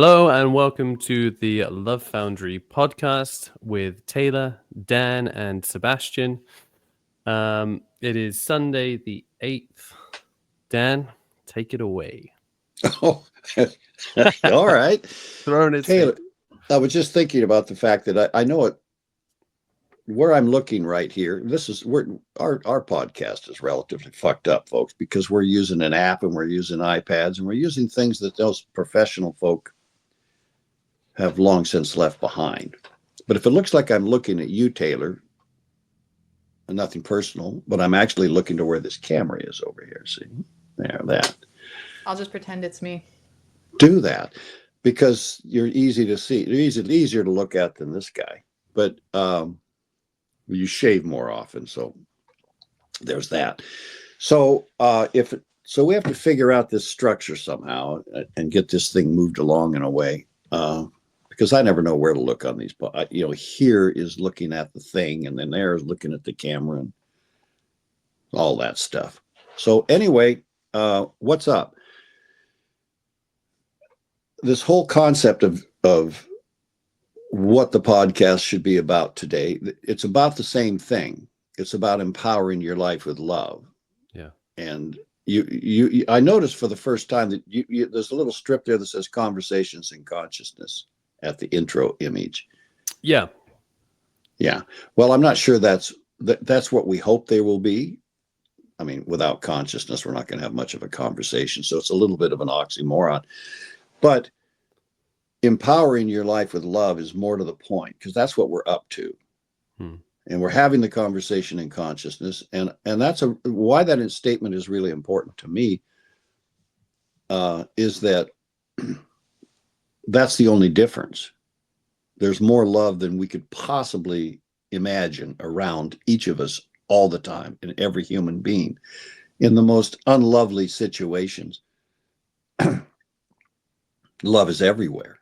Hello and welcome to the Love Foundry podcast with Taylor, Dan, and Sebastian. It is Sunday the 8th. Dan, take it away. Oh, all right. Throwing it Taylor, straight. I was just thinking about the fact that I know it where I'm looking right here. This is where our podcast is relatively fucked up, folks, because we're using an app and we're using iPads and we're using things that those professional folk have long since left behind. But if it looks like I'm looking at you, Taylor, and nothing personal, but I'm actually looking to where this camera is over here. See, there, that. I'll just pretend it's me. Do that because you're easy to see. You're easier to look at than this guy. But you shave more often, so there's that. So we have to figure out this structure somehow and get this thing moved along in a way. Because I never know where to look on these. Here is looking at the thing, and then there is looking at the camera and all that stuff. So anyway, what's up? This whole concept of what the podcast should be about today, it's about the same thing. It's about empowering your life with love. Yeah. And I noticed for the first time that there's a little strip there that says conversations in consciousness at the intro image. Yeah. Yeah. Well, I'm not sure that's what we hope they will be. I mean, without consciousness, we're not going to have much of a conversation. So it's a little bit of an oxymoron. But empowering your life with love is more to the point, because that's what we're up to. And we're having the conversation in consciousness. And that's why that statement is really important to me, is that that's the only difference. There's more love than we could possibly imagine around each of us all the time, in every human being, in the most unlovely situations. Love is everywhere.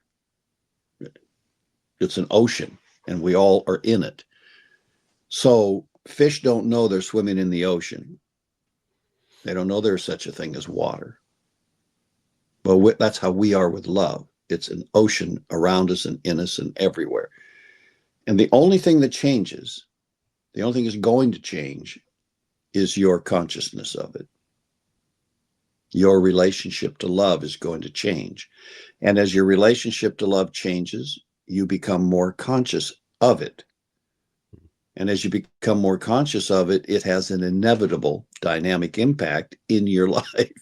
It's an ocean, and we all are in it. So fish don't know they're swimming in the ocean. They don't know there's such a thing as water. But that's how we are with love. It's an ocean around us and in us and everywhere. And the only thing that changes, the only thing that's going to change, is your consciousness of it. Your relationship to love is going to change. And as your relationship to love changes, you become more conscious of it. And as you become more conscious of it, it has an inevitable dynamic impact in your life.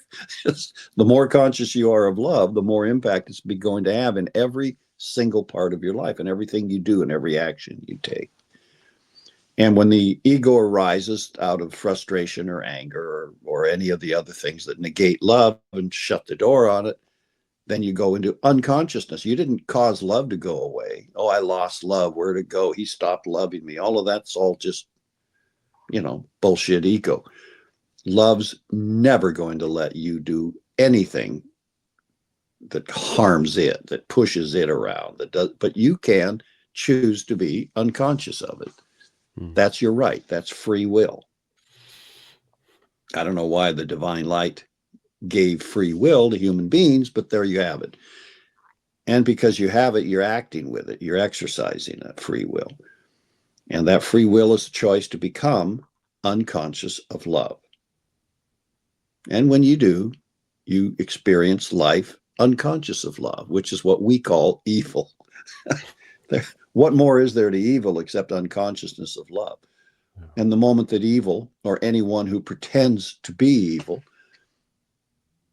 The more conscious you are of love, the more impact it's going to have in every single part of your life and everything you do and every action you take. And when the ego arises out of frustration or anger or any of the other things that negate love and shut the door on it, then you go into unconsciousness. You didn't cause love to go away. Oh, I lost love. Where'd it go? He stopped loving me. All of that's all just, bullshit ego. Love's never going to let you do anything that harms it, that pushes it around, but you can choose to be unconscious of it. That's your right. That's free will. I don't know why the divine light gave free will to human beings, but there you have it. And because you have it, you're acting with it. You're exercising that free will. And that free will is a choice to become unconscious of love. And when you do, you experience life unconscious of love, which is what we call evil. What more is there to evil except unconsciousness of love? And the moment that evil, or anyone who pretends to be evil,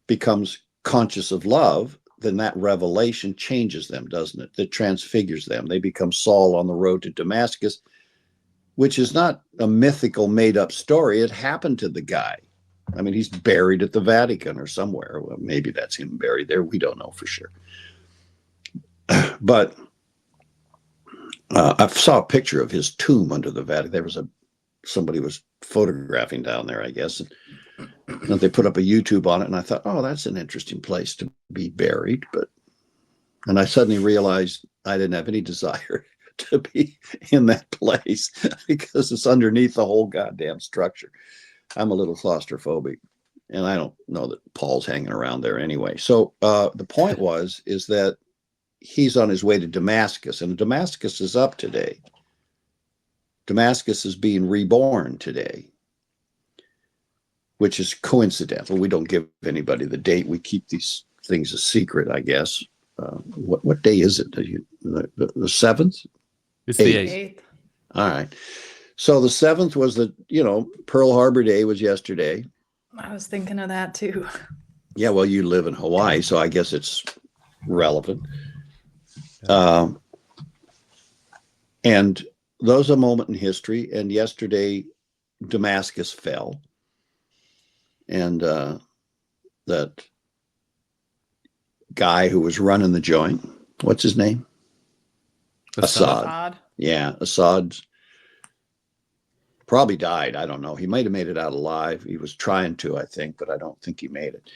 becomes conscious of love, then that revelation changes them, doesn't it? It transfigures them. They become Saul on the road to Damascus, which is not a mythical made-up story. It happened to the guy. I mean, he's buried at the Vatican or somewhere. Well, maybe that's him buried there. We don't know for sure. But I saw a picture of his tomb under the Vatican. There was somebody was photographing down there, I guess. And they put up a YouTube on it, and I thought, oh, that's an interesting place to be buried. And I suddenly realized I didn't have any desire to be in that place because it's underneath the whole goddamn structure. I'm a little claustrophobic, and I don't know that Paul's hanging around there anyway. So the point is that he's on his way to Damascus, and Damascus is up today. Damascus is being reborn today, which is coincidental. We don't give anybody the date. We keep these things a secret, I guess. What day is it? The 7th? It's the 8th. Eighth. All right. So the 7th was Pearl Harbor Day was yesterday. I was thinking of that too. Yeah, well, you live in Hawaii, so I guess it's relevant. And those are a moment in history. And yesterday, Damascus fell. And that guy who was running the joint, what's his name? Assad. Yeah, Assad probably died. I don't know. He might have made it out alive. He was trying to, I think, but I don't think he made it.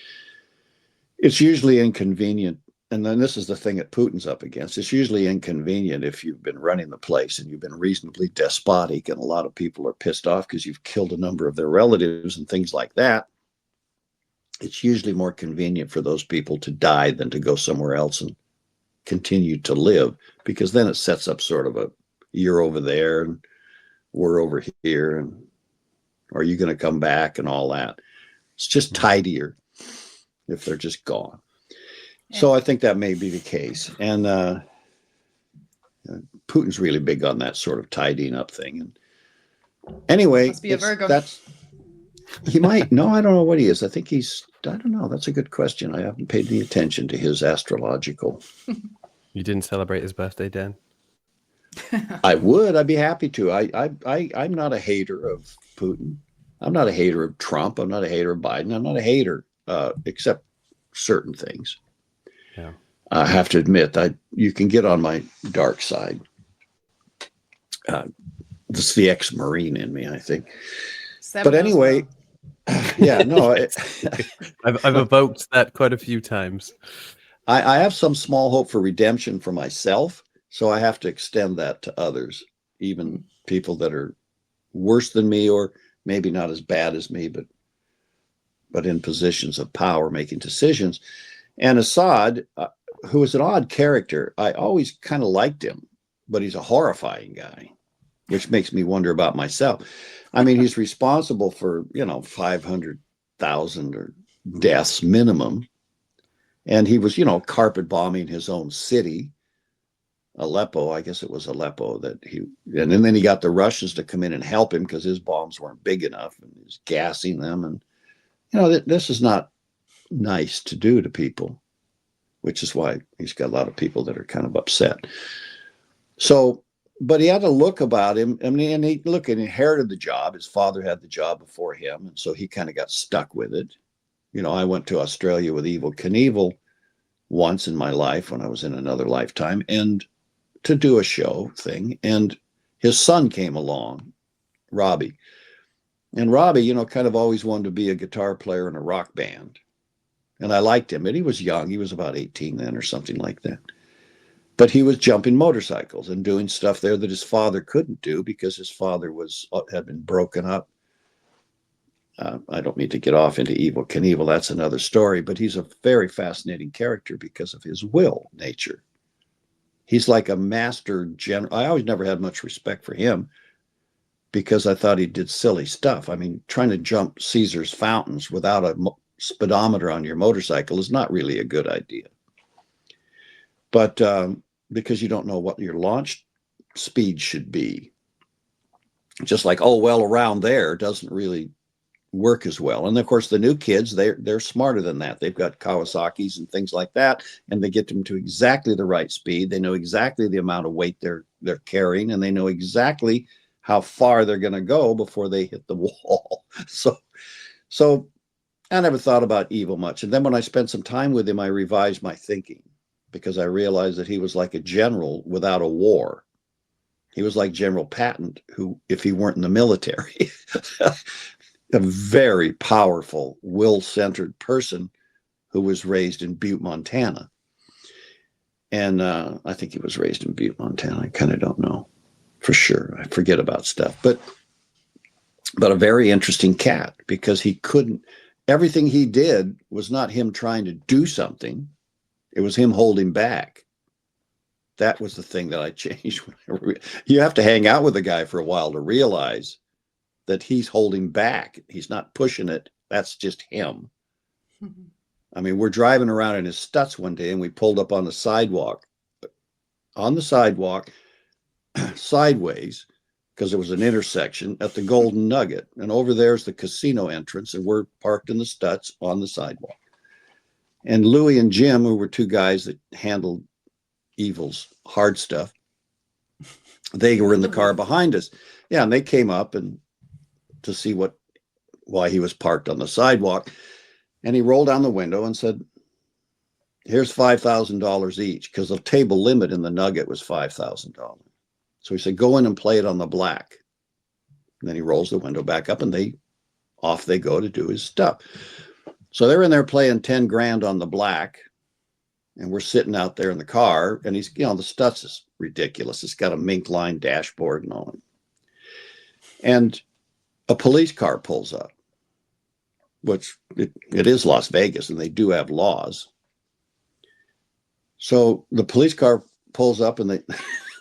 It's usually inconvenient. And then this is the thing that Putin's up against. It's usually inconvenient if you've been running the place and you've been reasonably despotic, and a lot of people are pissed off because you've killed a number of their relatives and things like that. It's usually more convenient for those people to die than to go somewhere else and continue to live, because then it sets up sort of a, you're over there and we're over here, and are you going to come back and all that. It's just tidier if they're just gone. Yeah. So I think that may be the case. And Putin's really big on that sort of tidying up thing. And anyway, must be a Virgo. He might. No, I don't know what he is. I think I don't know. That's a good question. I haven't paid any attention to his astrological. You didn't celebrate his birthday, Dan? I would. I'd be happy to. I'm not a hater of Putin. I'm not a hater of Trump. I'm not a hater of Biden. I'm not a hater, except certain things. Yeah. I have to admit that you can get on my dark side. This is the ex-Marine in me, I think. But anyway, yeah, no. I've evoked that quite a few times. I have some small hope for redemption for myself, so I have to extend that to others, even people that are worse than me, or maybe not as bad as me, but in positions of power, making decisions. And Assad, who is an odd character, I always kind of liked him, but he's a horrifying guy, which makes me wonder about myself. I mean, he's responsible for, 500,000 or deaths minimum. And he was, carpet bombing his own city, Aleppo. I guess it was Aleppo and then he got the Russians to come in and help him because his bombs weren't big enough, and he was gassing them. And, this is not nice to do to people, which is why he's got a lot of people that are kind of upset. So, but he had a look about him. I mean, and he inherited the job. His father had the job before him, and so he kind of got stuck with it. I went to Australia with Evel Knievel once in my life when I was in another lifetime, and to do a show thing. And his son came along, Robbie. And Robbie, kind of always wanted to be a guitar player in a rock band. And I liked him. And he was young. He was about 18 then or something like that. But he was jumping motorcycles and doing stuff there that his father couldn't do because his father had been broken up. I don't need to get off into Evel Knievel. That's another story. But he's a very fascinating character because of his will nature. He's like a master general. I always never had much respect for him because I thought he did silly stuff. I mean, trying to jump Caesar's fountains without a speedometer on your motorcycle is not really a good idea. But because you don't know what your launch speed should be. Just like, around there doesn't really work as well. And of course, the new kids, they're smarter than that. They've got Kawasaki's and things like that, and they get them to exactly the right speed. They know exactly the amount of weight they're carrying, and they know exactly how far they're going to go before they hit the wall. So I never thought about Evel much. And then when I spent some time with him, I revised my thinking because I realized that he was like a general without a war. He was like General Patton, who, if he weren't in the military, a very powerful, will-centered person who was raised in Butte, Montana. And I think he was raised in Butte, Montana. I kind of don't know for sure. I forget about stuff. But a very interesting cat because everything he did was not him trying to do something. It was him holding back. That was the thing that I changed. You have to hang out with a guy for a while to realize that he's holding back. He's not pushing it. That's just him. I mean, we're driving around in his Stutz one day and we pulled up on the sidewalk, sideways, because there was an intersection at the Golden Nugget. And over there's the casino entrance, and we're parked in the Stutz on the sidewalk. And Louie and Jim, who were two guys that handled Evil's hard stuff, they were in the car behind us. Yeah, and they came up and to see why he was parked on the sidewalk. And he rolled down the window and said, here's $5,000 each, because the table limit in the Nugget was $5,000. So he said, go in and play it on the black. And then he rolls the window back up and off they go to do his stuff. So they're in there playing 10 grand on the black. And we're sitting out there in the car, and he's, the Stutz is ridiculous. It's got a mink line dashboard and all. And a police car pulls up, which it is Las Vegas, and they do have laws. So the police car pulls up, and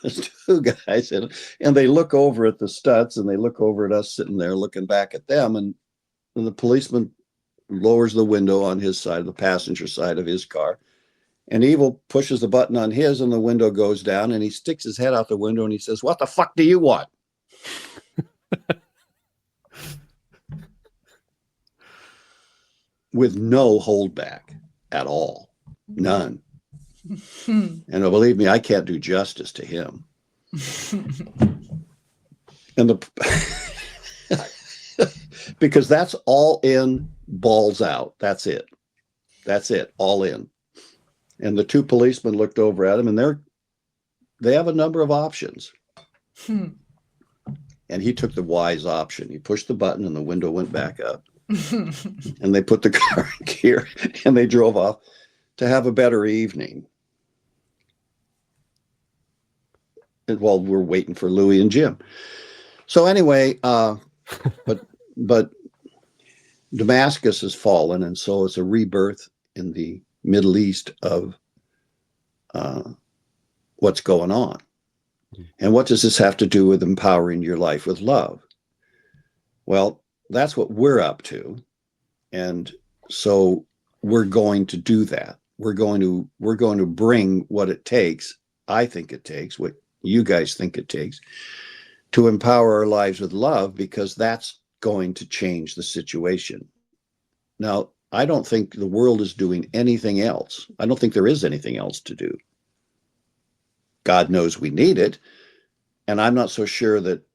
there's two guys in it, and they look over at the Stutz, and they look over at us sitting there looking back at them, and the policeman lowers the window on his side, the passenger side of his car. And Evil pushes the button on his, and the window goes down, and he sticks his head out the window and he says, what the fuck do you want? With no holdback at all. None. And believe me, I can't do justice to him. And because that's all in, balls out. That's it. That's it. All in. And the two policemen looked over at him, and they have a number of options. And he took the wise option. He pushed the button and the window went back up. And they put the car in gear and they drove off to have a better evening. And while we're waiting for Louie and Jim. So anyway, but Damascus has fallen, and so it's a rebirth in the Middle East of what's going on. And what does this have to do with empowering your life with love? Well, that's what we're up to. And so we're going to do that. We're going to bring what it takes, I think it takes, what you guys think it takes, to empower our lives with love, because that's going to change the situation. Now, I don't think the world is doing anything else. I don't think there is anything else to do. God knows we need it. And I'm not so sure that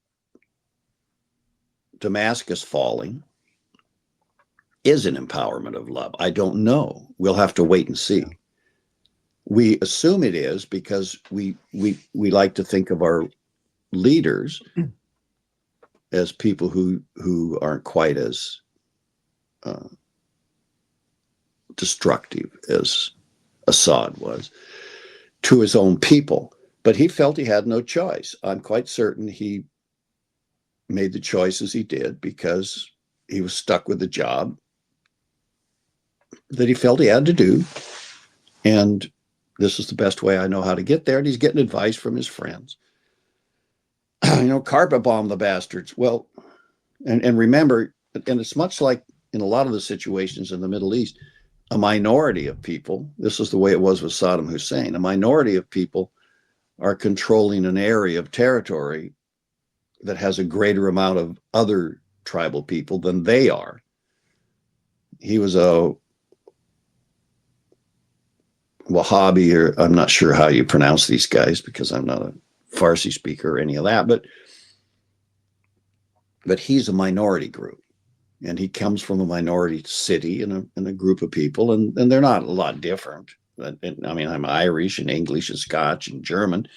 Damascus falling is an empowerment of love. I don't know. We'll have to wait and see. We assume it is because we like to think of our leaders as people who aren't quite as destructive as Assad was to his own people. But he felt he had no choice. I'm quite certain he made the choices he did because he was stuck with the job that he felt he had to do. And this is the best way I know how to get there. And he's getting advice from his friends. Carpet bomb the bastards. Well, and remember, and it's much like in a lot of the situations in the Middle East, a minority of people, this is the way it was with Saddam Hussein, a minority of people are controlling an area of territory that has a greater amount of other tribal people than they are. He was a Wahhabi, or I'm not sure how you pronounce these guys because I'm not a Farsi speaker or any of that, but he's a minority group, and he comes from a minority city and a group of people, and they're not a lot different. I mean, I'm Irish and English and Scotch and German.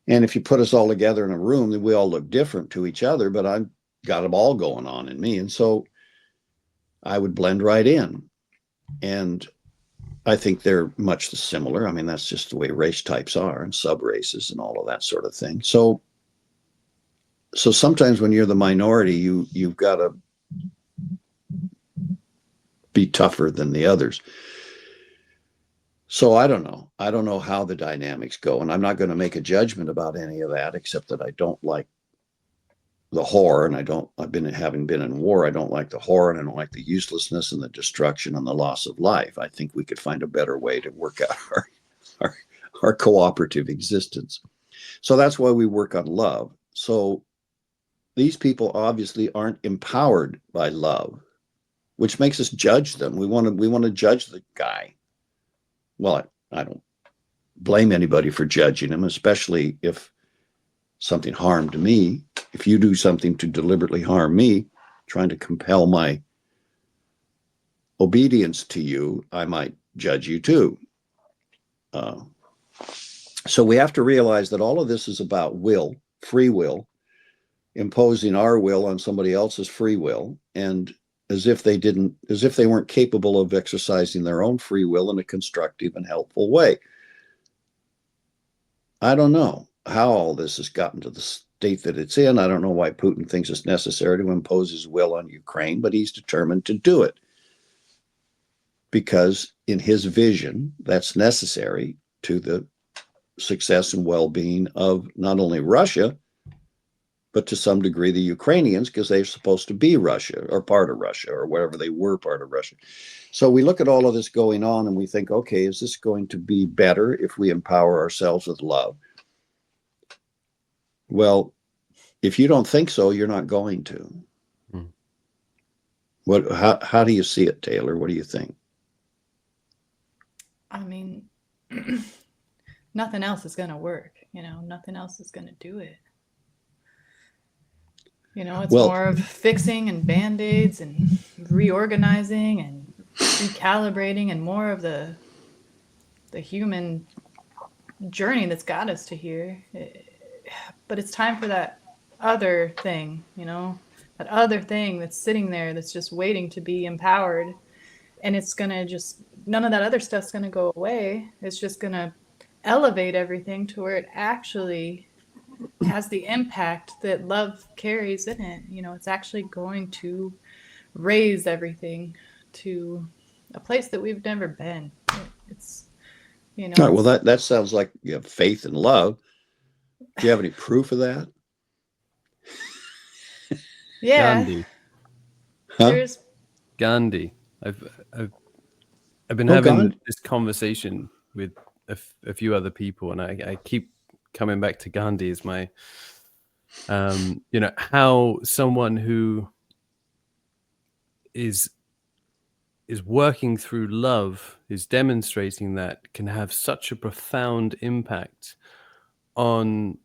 And if you put us all together in a room, then we all look different to each other, but I've got them all going on in me. And so I would blend right in. And I think they're much similar. I mean, that's just the way race types are, and sub races and all of that sort of thing. So sometimes when you're the minority, you've got to be tougher than the others. So I don't know. I don't know how the dynamics go, and I'm not going to make a judgment about any of that, except that I don't like the horror, and having been in war, I don't like the horror, and I don't like the uselessness and the destruction and the loss of life. I think we could find a better way to work out our, our cooperative existence. So that's why we work on love. So these people obviously aren't empowered by love, which makes us judge them. We want to judge the guy. Well, I don't blame anybody for judging him, especially if something harmed me. If you do something to deliberately harm me, trying to compel my obedience to you, I might judge you too. So we have to realize that all of this is about will, free will, imposing our will on somebody else's free will, and as if they weren't capable of exercising their own free will in a constructive and helpful way. I don't know how all this has gotten to the state that it's in. I don't know why Putin thinks it's necessary to impose his will on Ukraine, but he's determined to do it because in his vision, that's necessary to the success and well-being of not only Russia, but to some degree the Ukrainians, because they're supposed to be Russia or part of Russia or whatever they were part of Russia. So we look at all of this going on and we think, okay, is this going to be better if we empower ourselves with love? Well, if you don't think so, you're not going to. How do you see it, Taylor? What do you think? I mean, nothing else is going to work. Nothing else is going to do it. It's more of fixing and band-aids and reorganizing and recalibrating and more of the human journey that's got us to here. But it's time for that other thing, that other thing that's sitting there that's just waiting to be empowered. And it's going to none of that other stuff's going to go away. It's just going to elevate everything to where it actually has the impact that love carries in it. It's actually going to raise everything to a place that we've never been. It's, All right, well, that sounds like you have faith and love. Do you have any proof of that? Yeah. Gandhi. There's Gandhi. I've been having this conversation with a few other people, and I keep coming back to Gandhi as my, how someone who is working through love, is demonstrating that, can have such a profound impact on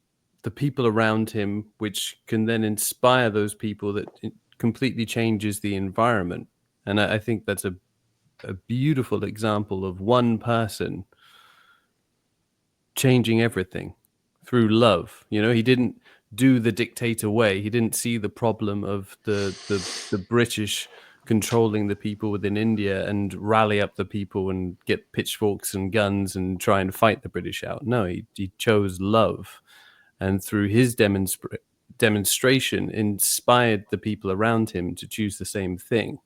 the people around him, which can then inspire those people, that it completely changes the environment. And I think that's a beautiful example of one person changing everything through love. He didn't do the dictator way. He didn't see the problem of the British controlling the people within India and rally up the people and get pitchforks and guns and try and fight the British out. No, he chose love, and through his demonstration inspired the people around him to choose the same thing.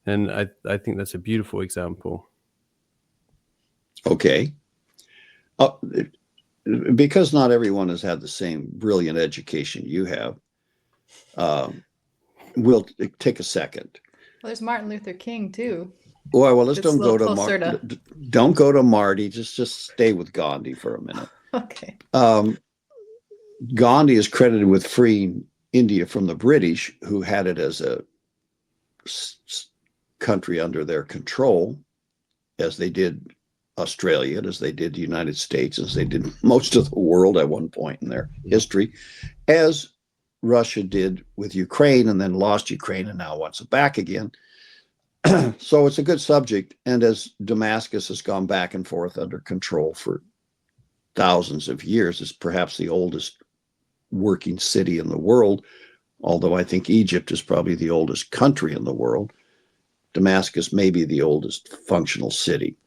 And I think that's a beautiful example. Okay. Because not everyone has had the same brilliant education you have, we'll take a second. Well, there's Martin Luther King too. Well, let's don't go to don't go to Marty. Just stay with Gandhi for a minute. Okay. Gandhi is credited with freeing India from the British, who had it as a country under their control, as they did Australia, as they did the United States, as they did most of the world at one point in their history, as Russia did with Ukraine, and then lost Ukraine and now wants it back again. So it's a good subject. And as Damascus has gone back and forth under control for thousands of years, it's perhaps the oldest working city in the world, although I think Egypt is probably the oldest country in the world. Damascus may be the oldest functional city,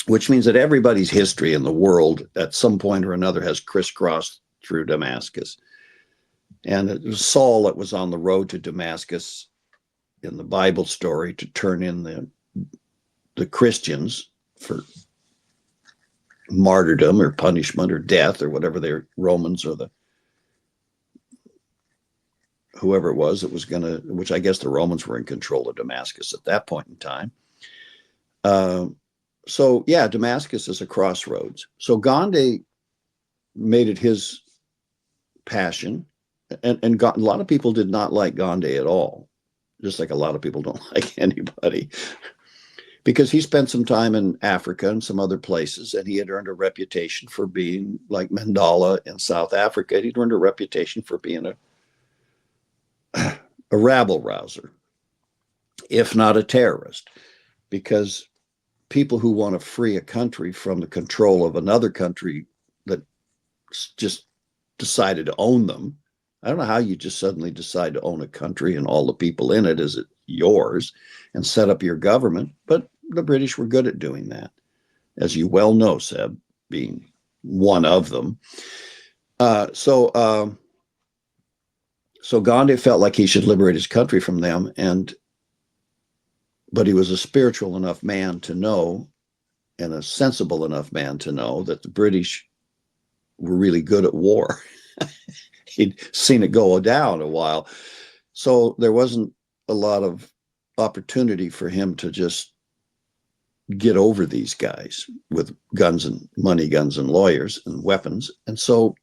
which means that everybody's history in the world at some point or another has crisscrossed through Damascus. And it was Saul that was on the road to Damascus in the Bible story to turn in the Christians for martyrdom or punishment or death or whatever the Romans or the whoever it was that was going to, which I guess the Romans were in control of Damascus at that point in time. So yeah, Damascus is a crossroads. So Gandhi made it his passion, and a lot of people did not like Gandhi at all, just like a lot of people don't like anybody, because he spent some time in Africa and some other places, and he had earned a reputation for being like Mandela in South Africa. He'd earned a reputation for being a rabble rouser, if not a terrorist, because people who want to free a country from the control of another country that just decided to own them. I don't know how you just suddenly decide to own a country and all the people in it is it yours and set up your government. But the British were good at doing that, as you well know, Seb, being one of them. So Gandhi felt like he should liberate his country from them, but he was a spiritual enough man to know, and a sensible enough man to know, that the British were really good at war. He'd seen it go down a while. So there wasn't a lot of opportunity for him to just get over these guys with guns and money, guns and lawyers and weapons. And so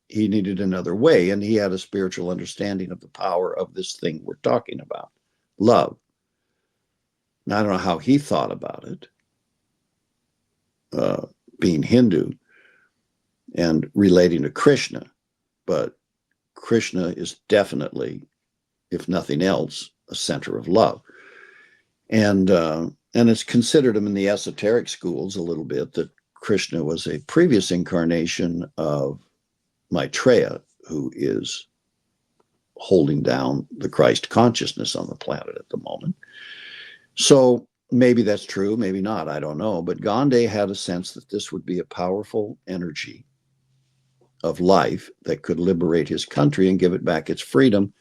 he needed another way. And he had a spiritual understanding of the power of this thing we're talking about, love. Now, I don't know how he thought about it, being Hindu and relating to Krishna, but Krishna is definitely, if nothing else, a center of love. And it's considered in the esoteric schools a little bit that Krishna was a previous incarnation of Maitreya, who is holding down the Christ consciousness on the planet at the moment. So maybe that's true, maybe not, I don't know. But Gandhi had a sense that this would be a powerful energy of life that could liberate his country and give it back its freedom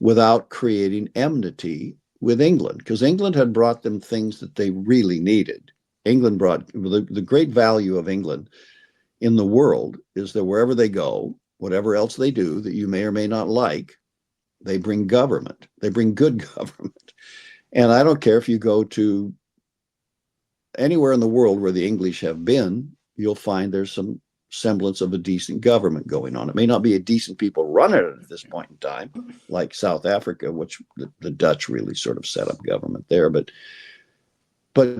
without creating enmity with England, because England had brought them things that they really needed. England brought the great value of England in the world is that wherever they go, whatever else they do that you may or may not like, they bring government. They bring good government. And I don't care if you go to anywhere in the world where the English have been, you'll find there's some semblance of a decent government going on. It may not be a decent people running it at this point in time, like South Africa, which the Dutch really sort of set up government there. But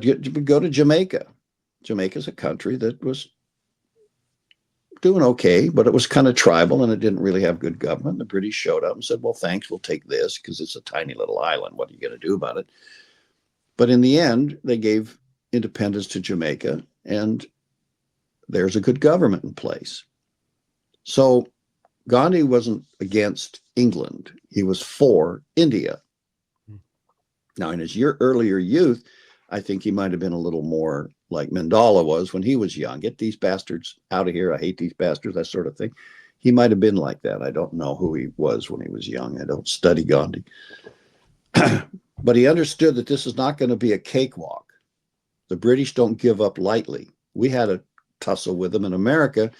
you go to Jamaica. Jamaica's a country that was doing okay, but it was kind of tribal and it didn't really have good government. The British showed up and said, well, thanks, we'll take this because it's a tiny little island. What are you going to do about it? But in the end, they gave independence to Jamaica, and there's a good government in place. So Gandhi wasn't against England. He was for India. Now, in his earlier youth, I think he might have been a little more like Mandela was when he was young. Get these bastards out of here. I hate these bastards, that sort of thing. He might have been like that. I don't know who he was when he was young. I don't study Gandhi. But he understood that this is not going to be a cakewalk. The British don't give up lightly. We had a tussle with them in America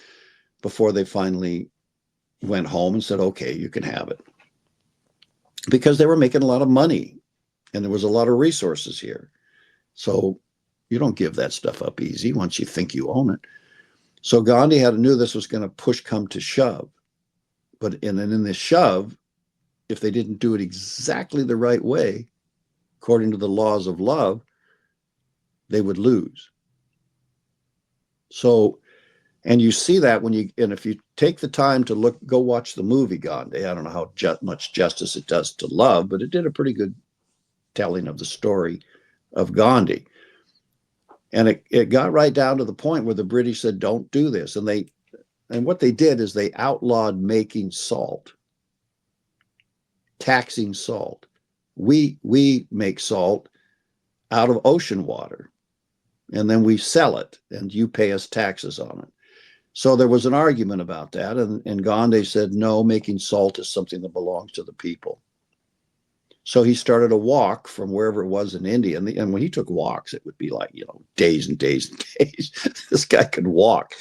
before they finally went home and said, okay, you can have it. Because they were making a lot of money and there was a lot of resources here. So you don't give that stuff up easy once you think you own it. So Gandhi knew this was going to push come to shove. But in this shove, if they didn't do it exactly the right way, according to the laws of love, they would lose. So, and you see that and if you take the time to go watch the movie Gandhi, I don't know how much justice it does to love, but it did a pretty good telling of the story of Gandhi. And it got right down to the point where the British said, don't do this. And what they did is they outlawed making salt, taxing salt. We make salt out of ocean water, and then we sell it, and you pay us taxes on it. So there was an argument about that, and Gandhi said, no, making salt is something that belongs to the people. So he started a walk from wherever it was in India. And when he took walks, it would be like, days and days and days. This guy could walk.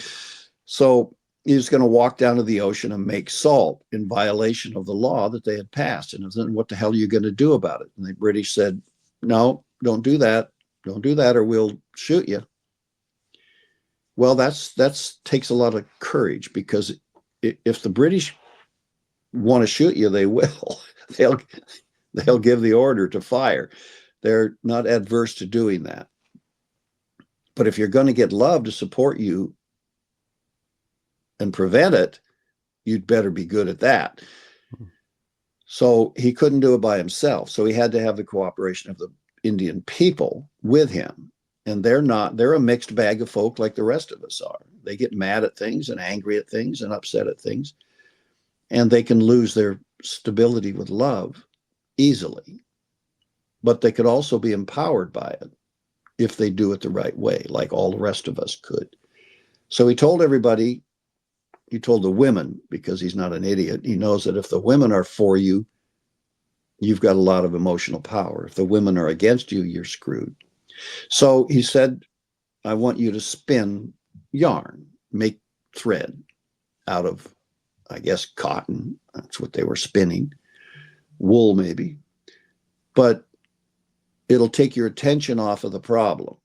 So he was going to walk down to the ocean and make salt in violation of the law that they had passed. And then what the hell are you going to do about it? And the British said, no, don't do that. Don't do that or we'll shoot you. Well, that's takes a lot of courage, because if the British want to shoot you, they will. They'll give the order to fire. They're not adverse to doing that. But if you're going to get love to support you and prevent it, you'd better be good at that. So he couldn't do it by himself. So he had to have the cooperation of the Indian people with him. And they're a mixed bag of folk like the rest of us are. They get mad at things and angry at things and upset at things. And they can lose their stability with love easily. But they could also be empowered by it if they do it the right way, like all the rest of us could. So he told everybody, he told the women, because he's not an idiot, he knows that if the women are for you, you've got a lot of emotional power. If the women are against you, you're screwed. So he said, I want you to spin yarn, make thread out of, I guess, cotton. That's what they were spinning. Wool, maybe. But it'll take your attention off of the problem.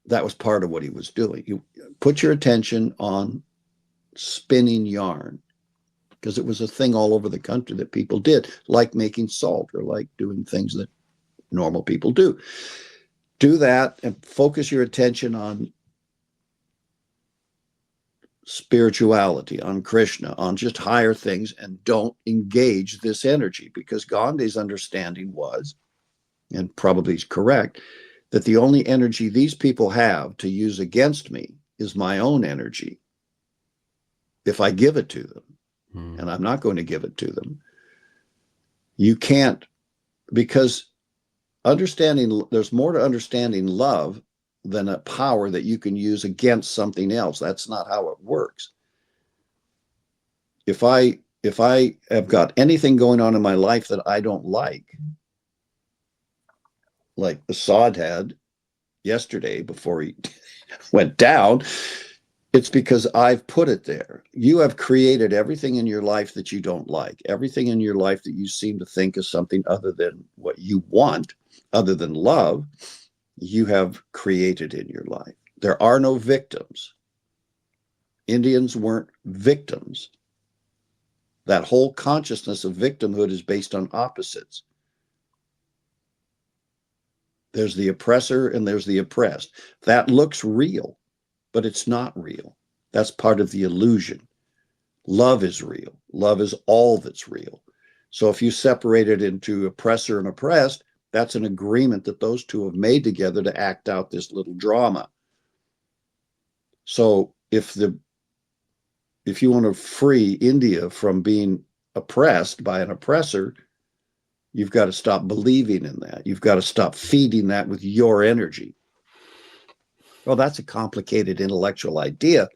That was part of what he was doing. You put your attention on spinning yarn, because it was a thing all over the country that people did, like making salt or like doing things that normal people do. Do that and focus your attention on spirituality, on Krishna, on just higher things, and don't engage this energy, because Gandhi's understanding was, and probably is correct, that the only energy these people have to use against me is my own energy. If I give it to them, and I'm not going to give it to them, you can't, because there's more to understanding love than a power that you can use against something else. That's not how it works. If I have got anything going on in my life that I don't like Assad had yesterday before he went down, it's because I've put it there. You have created everything in your life that you don't like, everything in your life that you seem to think is something other than what you want, other than love, you have created in your life. There are no victims. Indians weren't victims. That whole consciousness of victimhood is based on opposites. There's the oppressor and there's the oppressed. That looks real, but it's not real. That's part of the illusion. Love is real. Love is all that's real. So if you separate it into oppressor and oppressed, that's an agreement that those two have made together to act out this little drama. So if you want to free India from being oppressed by an oppressor, you've got to stop believing in that. You've got to stop feeding that with your energy. Well, that's a complicated intellectual idea.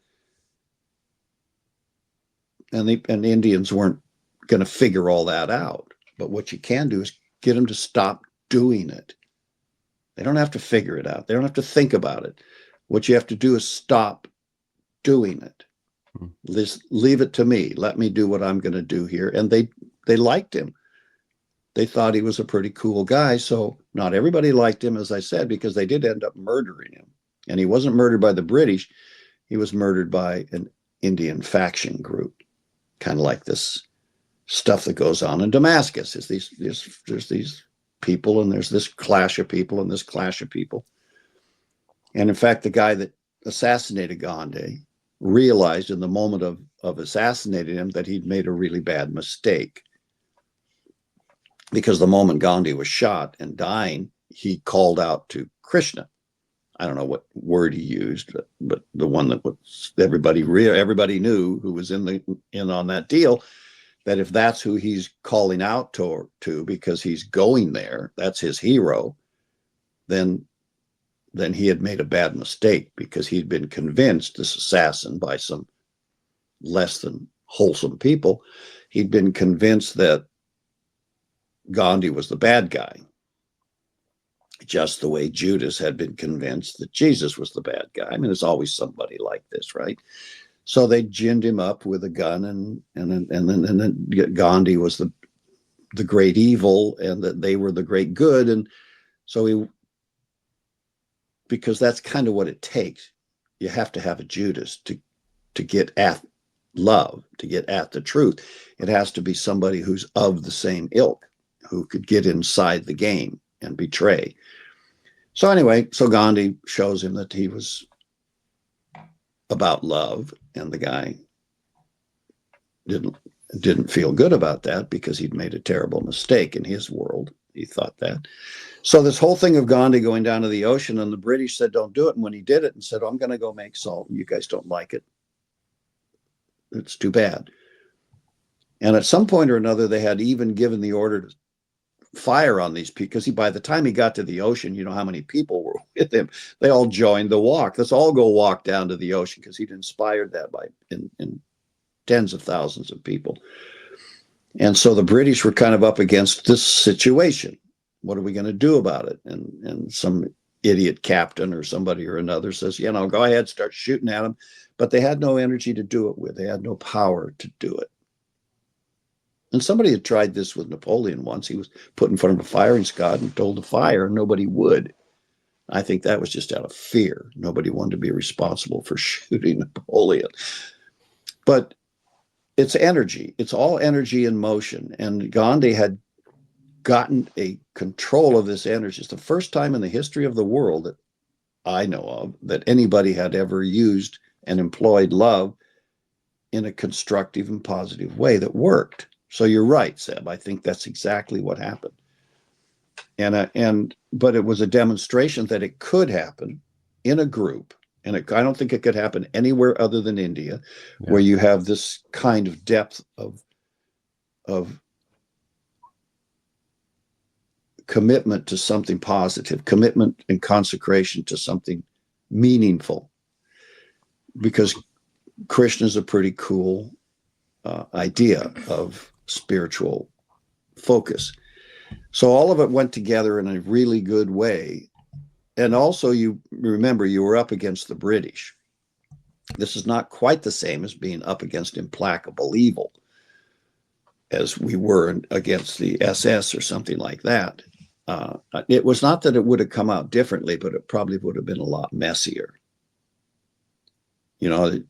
And the Indians weren't going to figure all that out. But what you can do is get them to stop doing it. They don't have to figure it out. They don't have to think about it. What you have to do is stop doing it. Just leave it to me. Let me do what I'm going to do here. And they liked him. They thought he was a pretty cool guy. So not everybody liked him, as I said, because they did end up murdering him. And he wasn't murdered by the British. He was murdered by an Indian faction group, kind of like this stuff that goes on in Damascus. There's these people, and there's this clash of people, and this clash of people. And in fact, the guy that assassinated Gandhi realized in the moment of assassinating him that he'd made a really bad mistake. Because the moment Gandhi was shot and dying, he called out to Krishna. I don't know what word he used, but the one that was everybody knew who was in on that deal, that if that's who he's calling out to because he's going there, that's his hero, then he had made a bad mistake, because he'd been convinced, this assassin, by some less than wholesome people, he'd been convinced that Gandhi was the bad guy, just the way Judas had been convinced that Jesus was the bad guy. I mean, there's always somebody like this, right? So they ginned him up with a gun, and then Gandhi was the great evil, and that they were the great good. And so because that's kind of what it takes. You have to have a Judas to get at love, to get at the truth. It has to be somebody who's of the same ilk, who could get inside the game and betray. So anyway, so Gandhi shows him that he was about love, and the guy didn't feel good about that because he'd made a terrible mistake in his world. He thought that. So this whole thing of Gandhi going down to the ocean, and the British said, don't do it. And when he did it and said, oh, I'm going to go make salt, and you guys don't like it, it's too bad. And at some point or another, they had even given the order to fire on these people, because by the time he got to the ocean, you know how many people were with him. They all joined the walk. Let's all go walk down to the ocean, because he'd inspired that in tens of thousands of people. And so the British were kind of up against this situation. What are we going to do about it? And some idiot captain or somebody or another says, go ahead, start shooting at them. But they had no energy to do it with. They had no power to do it. And somebody had tried this with Napoleon once. He was put in front of a firing squad and told to fire, and nobody would. I think that was just out of fear. Nobody wanted to be responsible for shooting Napoleon. But it's energy. It's all energy in motion. And Gandhi had gotten a control of this energy. It's the first time in the history of the world that I know of that anybody had ever used and employed love in a constructive and positive way that worked. So you're right, Seb. I think that's exactly what happened. But it was a demonstration that it could happen in a group. And I don't think it could happen anywhere other than India, where you have this kind of depth of commitment to something positive, commitment and consecration to something meaningful. Because Krishna is a pretty cool idea of spiritual focus. So all of it went together in a really good way. And also, you remember, you were up against the British. This is not quite the same as being up against implacable evil, as we were against the SS or something like that. It was not that it would have come out differently, but it probably would have been a lot messier. The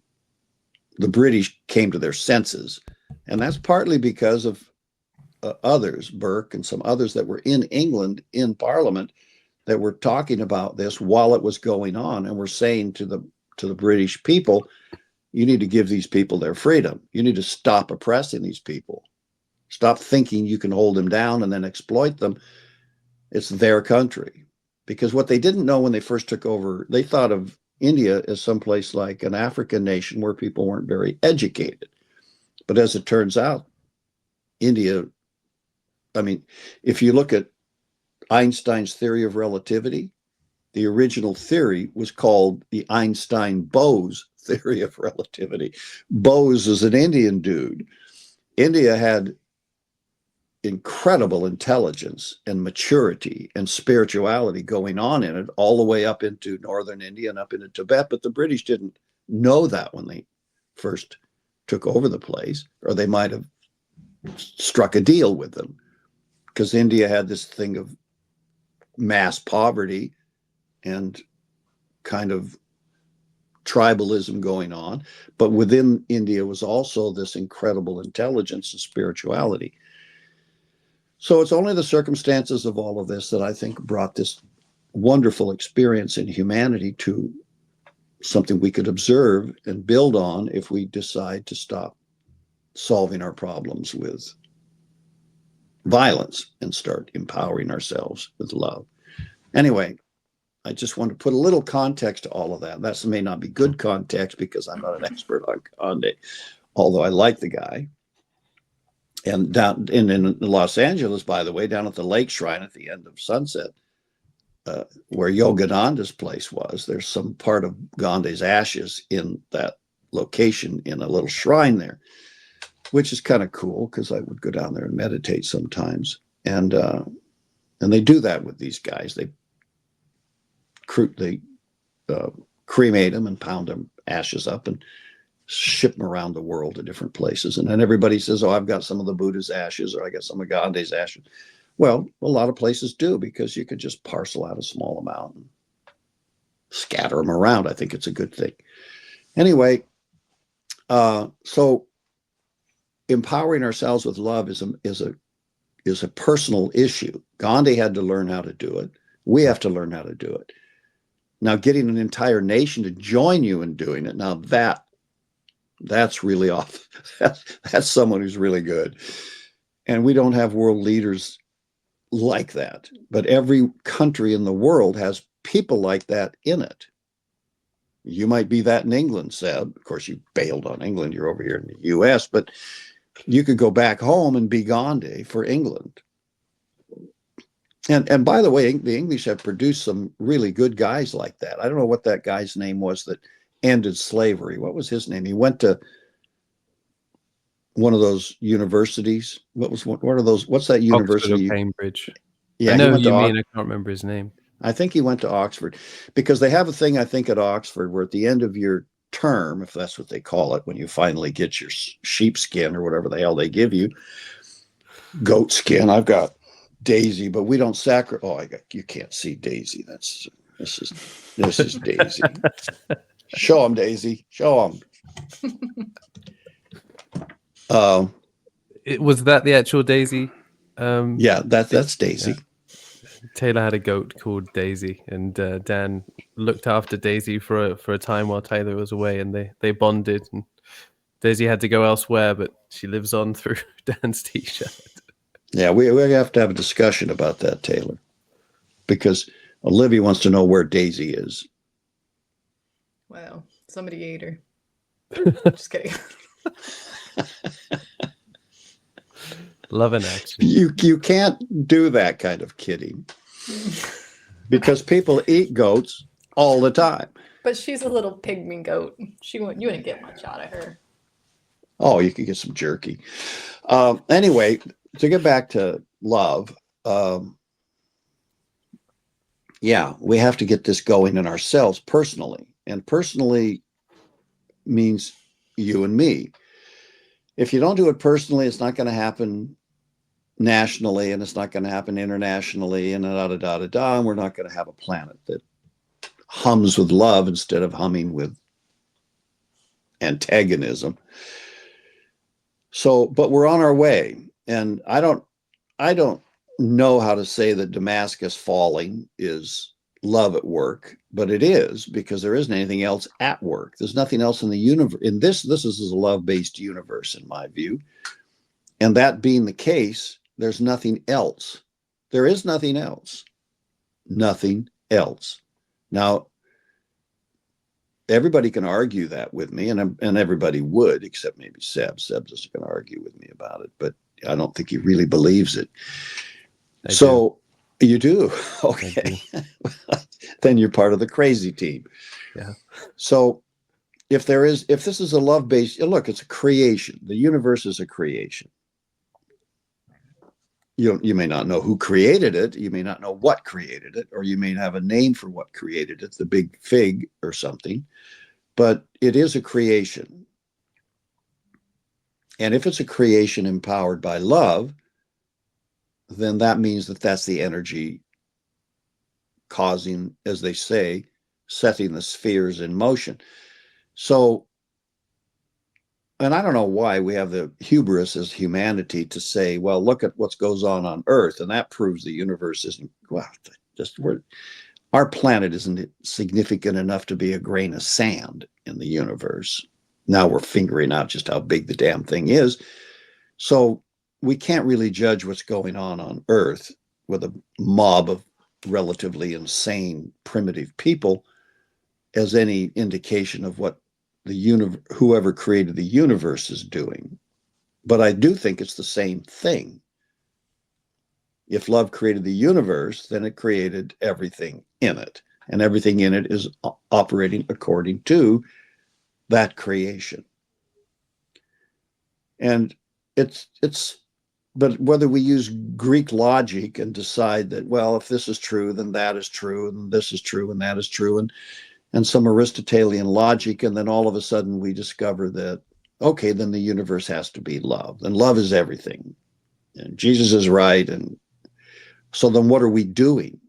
British came to their senses, and that's partly because of others, Burke and some others that were in England in Parliament, that were talking about this while it was going on, and were saying to the British people, you need to give these people their freedom. You need to stop oppressing these people. Stop thinking you can hold them down and then exploit them. It's their country. Because what they didn't know when they first took over, they thought of India as someplace like an African nation where people weren't very educated. But as it turns out, India, if you look at Einstein's theory of relativity, the original theory was called the Einstein-Bose theory of relativity. Bose is an Indian dude. India had incredible intelligence and maturity and spirituality going on in it, all the way up into northern India and up into Tibet. But the British didn't know that when they first took over the place, or they might have struck a deal with them, because India had this thing of mass poverty and kind of tribalism going on. But within India was also this incredible intelligence and spirituality. So it's only the circumstances of all of this that I think brought this wonderful experience in humanity to something we could observe and build on if we decide to stop solving our problems with violence and start empowering ourselves with love. Anyway, I just want to put a little context to all of that. That may not be good context because I'm not an expert on Gandhi, although I like the guy. And down in Los Angeles, by the way, down at the Lake Shrine at the end of Sunset, where Yogananda's place was, there's some part of Gandhi's ashes in that location in a little shrine there, which is kind of cool because I would go down there and meditate sometimes. And they do that with these guys. They cremate them and pound them ashes up and ship them around the world to different places. And then everybody says, oh, I've got some of the Buddha's ashes, or I got some of Gandhi's ashes. Well, a lot of places do, because you could just parcel out a small amount and scatter them around. I think it's a good thing. Anyway, so empowering ourselves with love is a personal issue. Gandhi had to learn how to do it. We have to learn how to do it. Now, getting an entire nation to join you in doing it, now that's really off. That's someone who's really good. And we don't have world leaders like that. But every country in the world has people like that in it. You might be that in England, Seb. Of course, you bailed on England. You're over here in the U.S., but you could go back home and be Gandhi for England. And by the way, the English have produced some really good guys like that. I don't know what that guy's name was that ended slavery. What was his name? He went to one of those universities. What are those? What's that university? Oxford or Cambridge. Yeah, I know he went who you to mean. I can't remember his name. I think he went to Oxford, because they have a thing, I think, at Oxford where at the end of your term, if that's what they call it, when you finally get your sheepskin or whatever the hell they give you, goat skin. I've got Daisy, but we don't sacrifice. You can't see Daisy. This is Daisy. Show them, Daisy. Show them. Was that the actual Daisy? Yeah, that's Daisy. Yeah. Taylor had a goat called Daisy, and Dan looked after Daisy for a time while Taylor was away, and they bonded. And Daisy had to go elsewhere, but she lives on through Dan's t-shirt. Yeah, we have to have a discussion about that, Taylor, because Olivia wants to know where Daisy is. Well, somebody ate her. Just kidding. Love and action. You can't do that kind of kidding, because people eat goats all the time. But she's a little pygmy goat. You wouldn't get much out of her. Oh, you could get some jerky. Anyway, to get back to love, yeah, we have to get this going in ourselves personally. And personally means you and me. If you don't do it personally, it's not going to happen nationally, and it's not going to happen internationally, and and we're not going to have a planet that hums with love instead of humming with antagonism. So, but we're on our way, and I don't know how to say that Damascus falling is love at work, but it is, because there isn't anything else at work. There's nothing else in the universe. In this is a love-based universe, in my view. And that being the case, there's nothing else. There is nothing else. Nothing else. Now, everybody can argue that with me, and everybody would, except maybe Seb. Seb's just going to argue with me about it, but I don't think he really believes it. You do? Okay. Then you're part of the crazy team. Yeah. So if this is a love-based, look, it's a creation. The universe is a creation. You may not know who created it. You may not know what created it, or you may have a name for what created it, the big fig or something, but it is a creation. And if it's a creation empowered by love, then that means that that's the energy causing, as they say, setting the spheres in motion. So, and I don't know why we have the hubris as humanity to say, well, look at what goes on Earth, and that proves the universe isn't, well, our planet isn't significant enough to be a grain of sand in the universe. Now we're figuring out just how big the damn thing is. So we can't really judge what's going on Earth with a mob of relatively insane, primitive people as any indication of what whoever created the universe is doing. But I do think it's the same thing. If love created the universe, then it created everything in it, and everything in it is operating according to that creation. And it's but whether we use Greek logic and decide that, well, if this is true, then that is true, and this is true, and that is true, and some Aristotelian logic, and then all of a sudden we discover that, okay, then the universe has to be love, and love is everything, and Jesus is right, and so then what are we doing?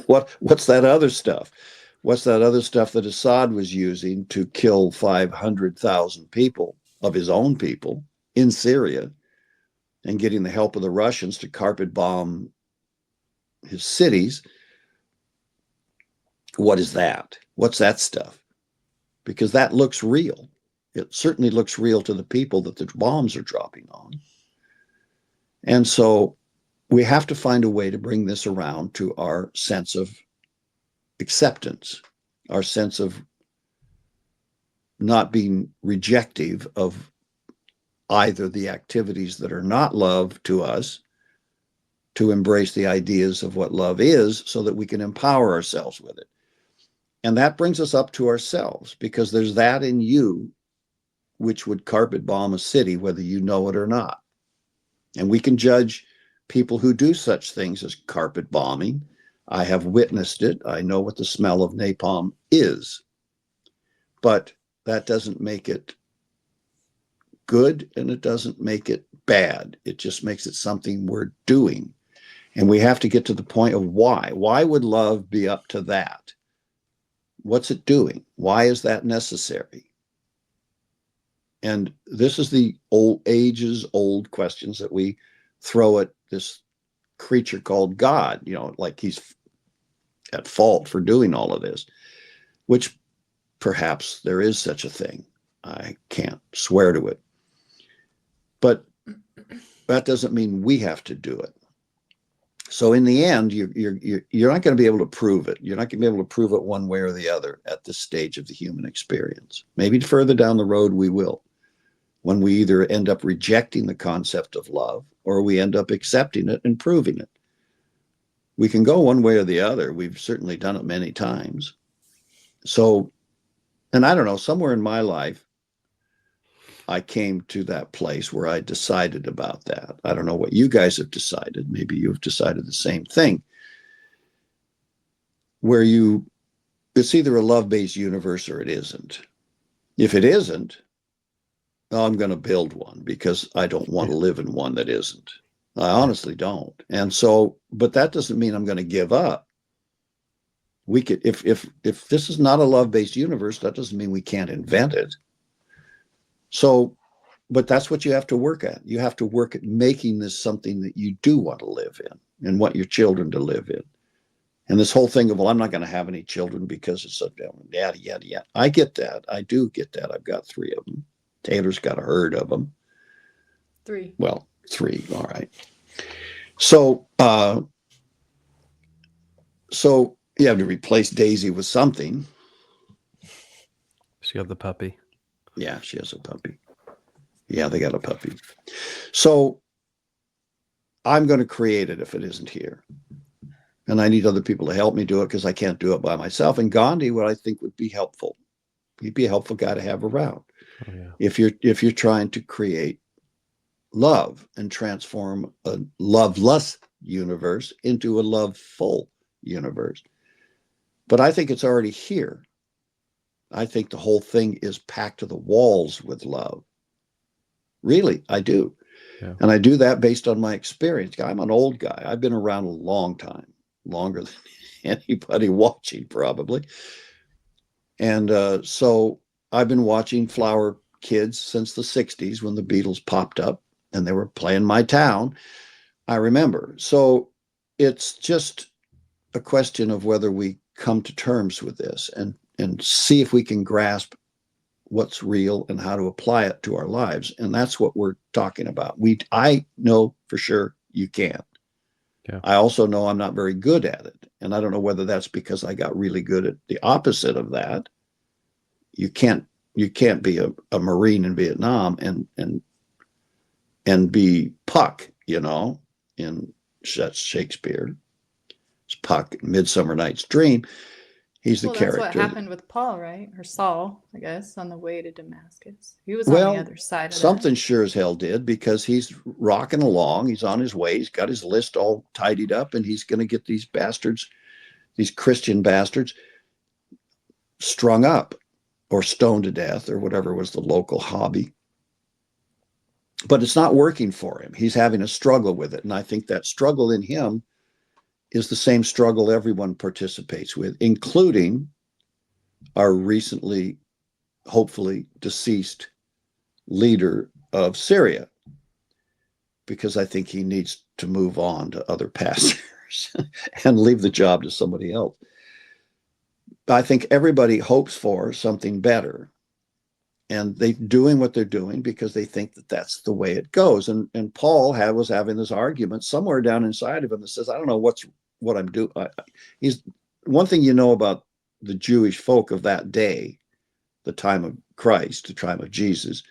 What's that other stuff? What's that other stuff that Assad was using to kill 500,000 people of his own people in Syria, and getting the help of the Russians to carpet bomb his cities? What is that? What's that stuff? Because that looks real. It certainly looks real to the people that the bombs are dropping on. And so we have to find a way to bring this around to our sense of acceptance, our sense of not being rejective of either the activities that are not love to us, to embrace the ideas of what love is so that we can empower ourselves with it. And that brings us up to ourselves, because there's that in you which would carpet bomb a city, whether you know it or not. And we can judge people who do such things as carpet bombing. I have witnessed it. I know what the smell of napalm is. But that doesn't make it good, and it doesn't make it bad. It just makes it something we're doing. And we have to get to the point of why. Why would love be up to that? What's it doing? Why is that necessary? And this is the ages-old questions that we throw at this creature called God, like he's at fault for doing all of this, which perhaps there is such a thing. I can't swear to it. But that doesn't mean we have to do it. So in the end, you're not going to be able to prove it. You're not going to be able to prove it one way or the other at this stage of the human experience. Maybe further down the road we will, when we either end up rejecting the concept of love or we end up accepting it and proving it. We can go one way or the other. We've certainly done it many times. So, and I don't know, somewhere in my life, I came to that place where I decided about that. I don't know what you guys have decided. Maybe you've decided the same thing, where it's either a love-based universe or it isn't. If it isn't, I'm going to build one, because I don't want to live in one that isn't. I honestly don't. And so, but that doesn't mean I'm going to give up. We could, if this is not a love-based universe, that doesn't mean we can't invent it. So, but that's what you have to work at. You have to work at making this something that you do want to live in and want your children to live in. And this whole thing of, well, I'm not going to have any children because it's so yada, yada, yada. I get that. I do get that. I've got 3 of them. Taylor's got a herd of them. 3. Well, 3. All right. So, so you have to replace Daisy with something. She got the puppy. Yeah, she has a puppy. Yeah, they got a puppy. So I'm going to create it if it isn't here. And I need other people to help me do it, because I can't do it by myself. And Gandhi, what I think would be helpful, he'd be a helpful guy to have around. Oh, yeah. If you're trying to create love and transform a loveless universe into a loveful universe. But I think it's already here. I think the whole thing is packed to the walls with love. Really, I do. Yeah. And I do that based on my experience. I'm an old guy. I've been around a long time, longer than anybody watching probably. And so I've been watching Flower Kids since the 60s, when the Beatles popped up and they were playing My Town. I remember. So it's just a question of whether we come to terms with this and see if we can grasp what's real and how to apply it to our lives. And that's what we're talking about. I know for sure you can. Yeah. I also know I'm not very good at it. And I don't know whether that's because I got really good at the opposite of that. You can't be a Marine in Vietnam and be Puck, in Shakespeare. It's Puck, Midsummer Night's Dream. He's the Well, that's character. what happened with Paul, right? Or Saul, I guess, on the way to Damascus. He was on Well, the other side of something that. sure as hell did, because he's rocking along. He's on his way. He's got his list all tidied up, and he's going to get these bastards, these Christian bastards, strung up or stoned to death or whatever was the local hobby. But it's not working for him. He's having a struggle with it. And I think that struggle in him is the same struggle everyone participates with, including our recently, hopefully deceased leader of Syria, because I think he needs to move on to other pastors and leave the job to somebody else. I think everybody hopes for something better, and they're doing what they're doing because they think that that's the way it goes. And Paul was having this argument somewhere down inside of him that says, I don't know what I'm doing. He's one thing about the Jewish folk of that day, the time of Christ, the time of Jesus,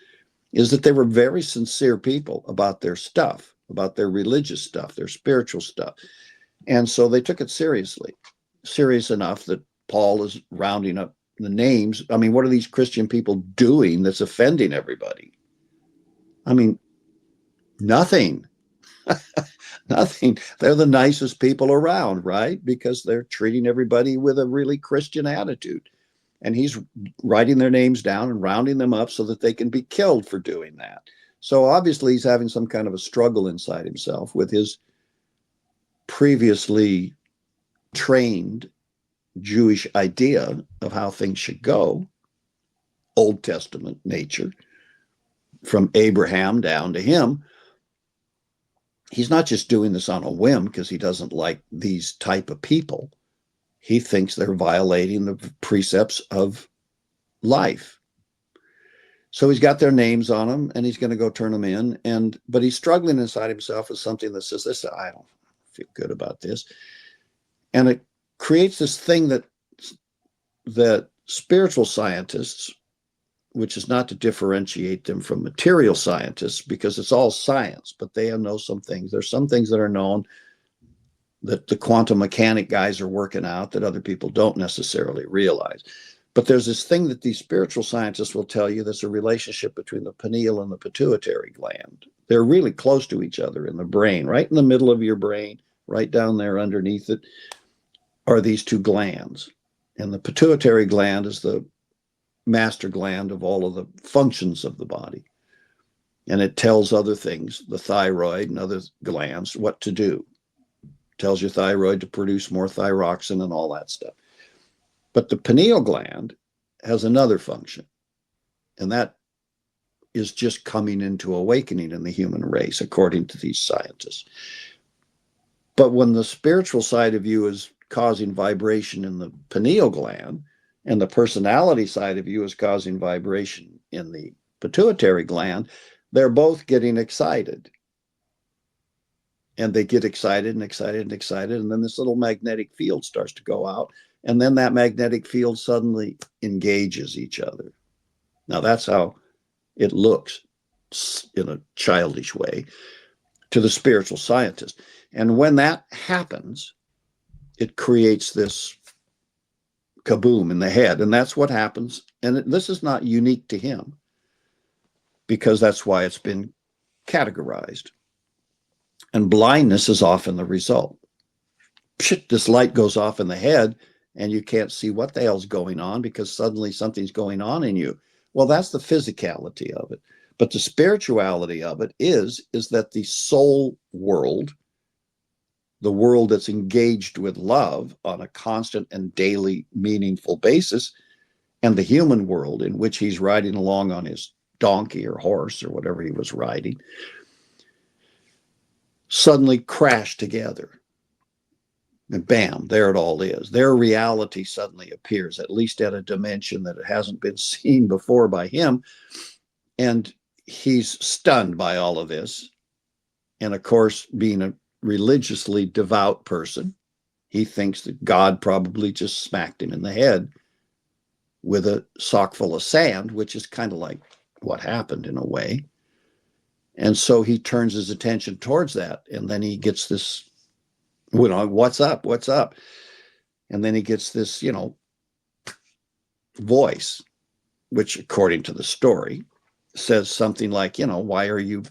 is that they were very sincere people about their stuff, about their religious stuff, their spiritual stuff. And so they took it seriously, serious enough that Paul is rounding up the names. I mean, what are these Christian people doing that's offending everybody? I mean, nothing. Nothing. They're the nicest people around, right? Because they're treating everybody with a really Christian attitude. And he's writing their names down and rounding them up so that they can be killed for doing that. So obviously he's having some kind of a struggle inside himself with his previously trained Jewish idea of how things should go, Old Testament nature, from Abraham down to him. He's not just doing this on a whim because he doesn't like these type of people. He thinks they're violating the precepts of life. So he's got their names on them, and he's going to go turn them in. But he's struggling inside himself with something that says, "This, I don't feel good about this," and it creates this thing that spiritual scientists, which is not to differentiate them from material scientists, because it's all science, but they know some things. There's some things that are known that the quantum mechanic guys are working out that other people don't necessarily realize. But there's this thing that these spiritual scientists will tell you, there's a relationship between the pineal and the pituitary gland. They're really close to each other in the brain, right in the middle of your brain, right down there underneath it are these two glands. And the pituitary gland is the master gland of all of the functions of the body. And it tells other things, the thyroid and other glands, what to do. It tells your thyroid to produce more thyroxine and all that stuff. But the pineal gland has another function, and that is just coming into awakening in the human race, according to these scientists. But when the spiritual side of you is causing vibration in the pineal gland, and the personality side of you is causing vibration in the pituitary gland, they're both getting excited. And they get excited and excited and excited, and then this little magnetic field starts to go out, and then that magnetic field suddenly engages each other. Now, that's how it looks in a childish way to the spiritual scientist. And when that happens, it creates this kaboom in the head. And that's what happens. And this is not unique to him, because that's why it's been categorized. And blindness is often the result. This light goes off in the head, and you can't see what the hell's going on because suddenly something's going on in you. Well, that's the physicality of it. But the spirituality of it is that the soul world, the world that's engaged with love on a constant and daily meaningful basis, and the human world in which he's riding along on his donkey or horse or whatever he was riding, suddenly crash together. And bam, there it all is. Their reality suddenly appears, at least at a dimension that it hasn't been seen before by him. And he's stunned by all of this. And of course, being a religiously devout person, he thinks that God probably just smacked him in the head with a sock full of sand, which is kind of like what happened in a way. And so he turns his attention towards that. And then he gets this, what's up? And then he gets this, voice, which according to the story says something like, why are you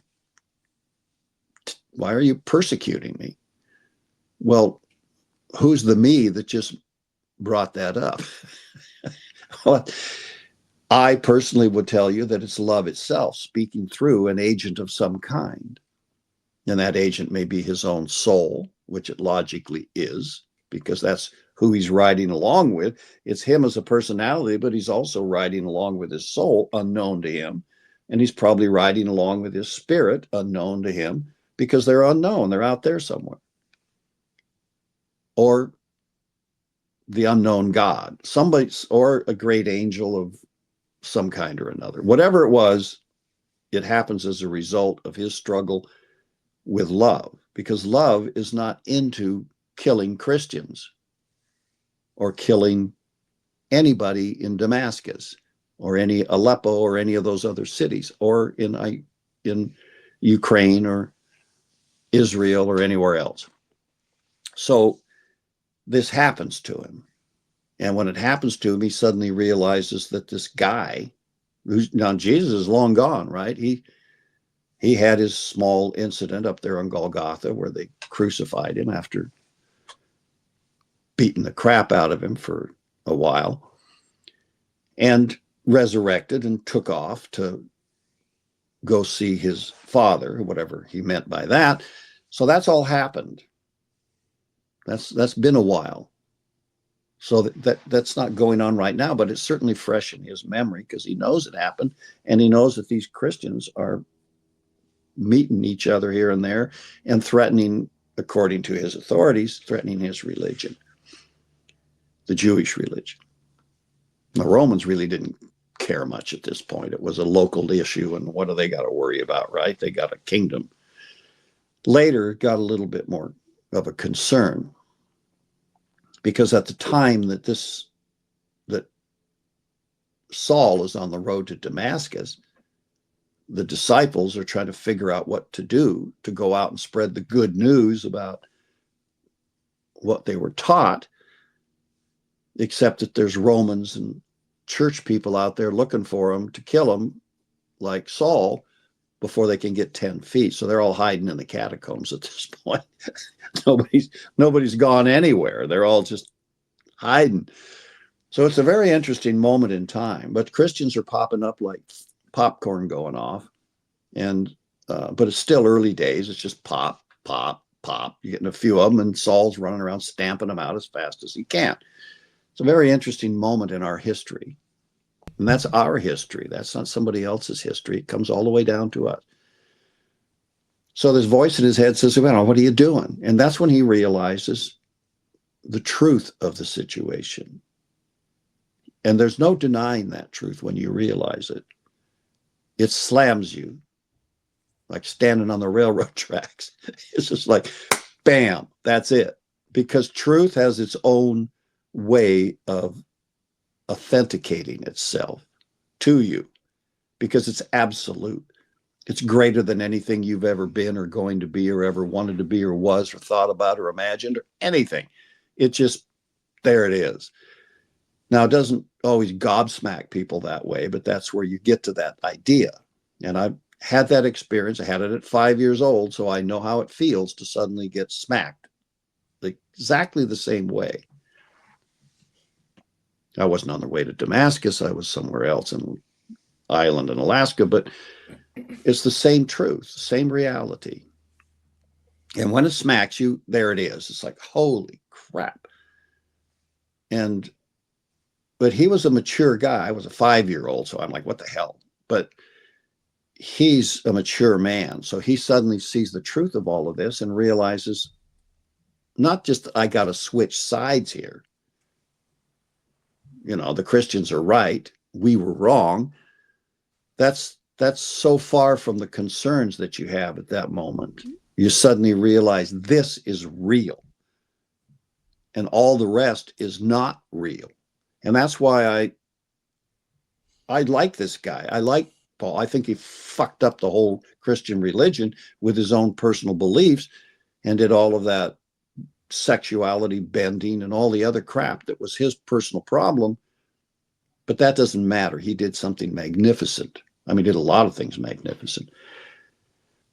persecuting me? Well, who's the me that just brought that up? Well, I personally would tell you that it's love itself speaking through an agent of some kind. And that agent may be his own soul, which it logically is, because that's who he's riding along with. It's him as a personality, but he's also riding along with his soul, unknown to him. And he's probably riding along with his spirit, unknown to him, because they're unknown. They're out there somewhere. Or the unknown God, somebody, or a great angel of some kind or another. Whatever it was, it happens as a result of his struggle with love, because love is not into killing Christians or killing anybody in Damascus or any Aleppo or any of those other cities, or in Ukraine or Israel or anywhere else. So this happens to him. And when it happens to him, he suddenly realizes that this guy, who's now Jesus is long gone, right? He had his small incident up there on Golgotha where they crucified him after beating the crap out of him for a while, and resurrected and took off to go see his father, whatever he meant by that. So that's all happened. That's been a while. So that's not going on right now, but it's certainly fresh in his memory because he knows it happened, and he knows that these Christians are meeting each other here and there and threatening, according to his authorities, threatening his religion, the Jewish religion. The Romans really didn't care much at this point. It was a local issue, and what do they got to worry about, right? They got a kingdom. Later, it got a little bit more of a concern, because at the time that Saul is on the road to Damascus, the disciples are trying to figure out what to do to go out and spread the good news about what they were taught, except that there's Romans and church people out there looking for them to kill them, like Saul, before they can get 10 feet. So they're all hiding in the catacombs at this point. Nobody's gone anywhere. They're all just hiding. So it's a very interesting moment in time, but Christians are popping up like popcorn going off, and but it's still early days. It's just pop, pop, pop. You're getting a few of them, and Saul's running around stamping them out as fast as he can. It's a very interesting moment in our history, and that's our history. That's not somebody else's history. It comes all the way down to us. So this voice in his head says, well, what are you doing? And that's when he realizes the truth of the situation. And there's no denying that truth when you realize it. It slams you like standing on the railroad tracks. It's just like, bam, that's it. Because truth has its own way of authenticating itself to you, because it's absolute. It's greater than anything you've ever been or going to be or ever wanted to be or was or thought about or imagined or anything. It just, there it is. Now, it doesn't always gobsmack people that way, but that's where you get to that idea. And I've had that experience. I had it at 5 years old, so I know how it feels to suddenly get smacked exactly the same way. I wasn't on the way to Damascus. I was somewhere else in an island in Alaska, but it's the same truth, the same reality. And when it smacks you, there it is. It's like, holy crap. But he was a mature guy. I was a 5-year-old, so I'm like, what the hell? But he's a mature man. So he suddenly sees the truth of all of this and realizes not just I got to switch sides here. The Christians are right. We were wrong. That's so far from the concerns that you have at that moment. You suddenly realize this is real, and all the rest is not real. And that's why I like this guy. I like Paul. I think he fucked up the whole Christian religion with his own personal beliefs and did all of that sexuality bending and all the other crap that was his personal problem. But that doesn't matter. He did something magnificent. I mean, he did a lot of things magnificent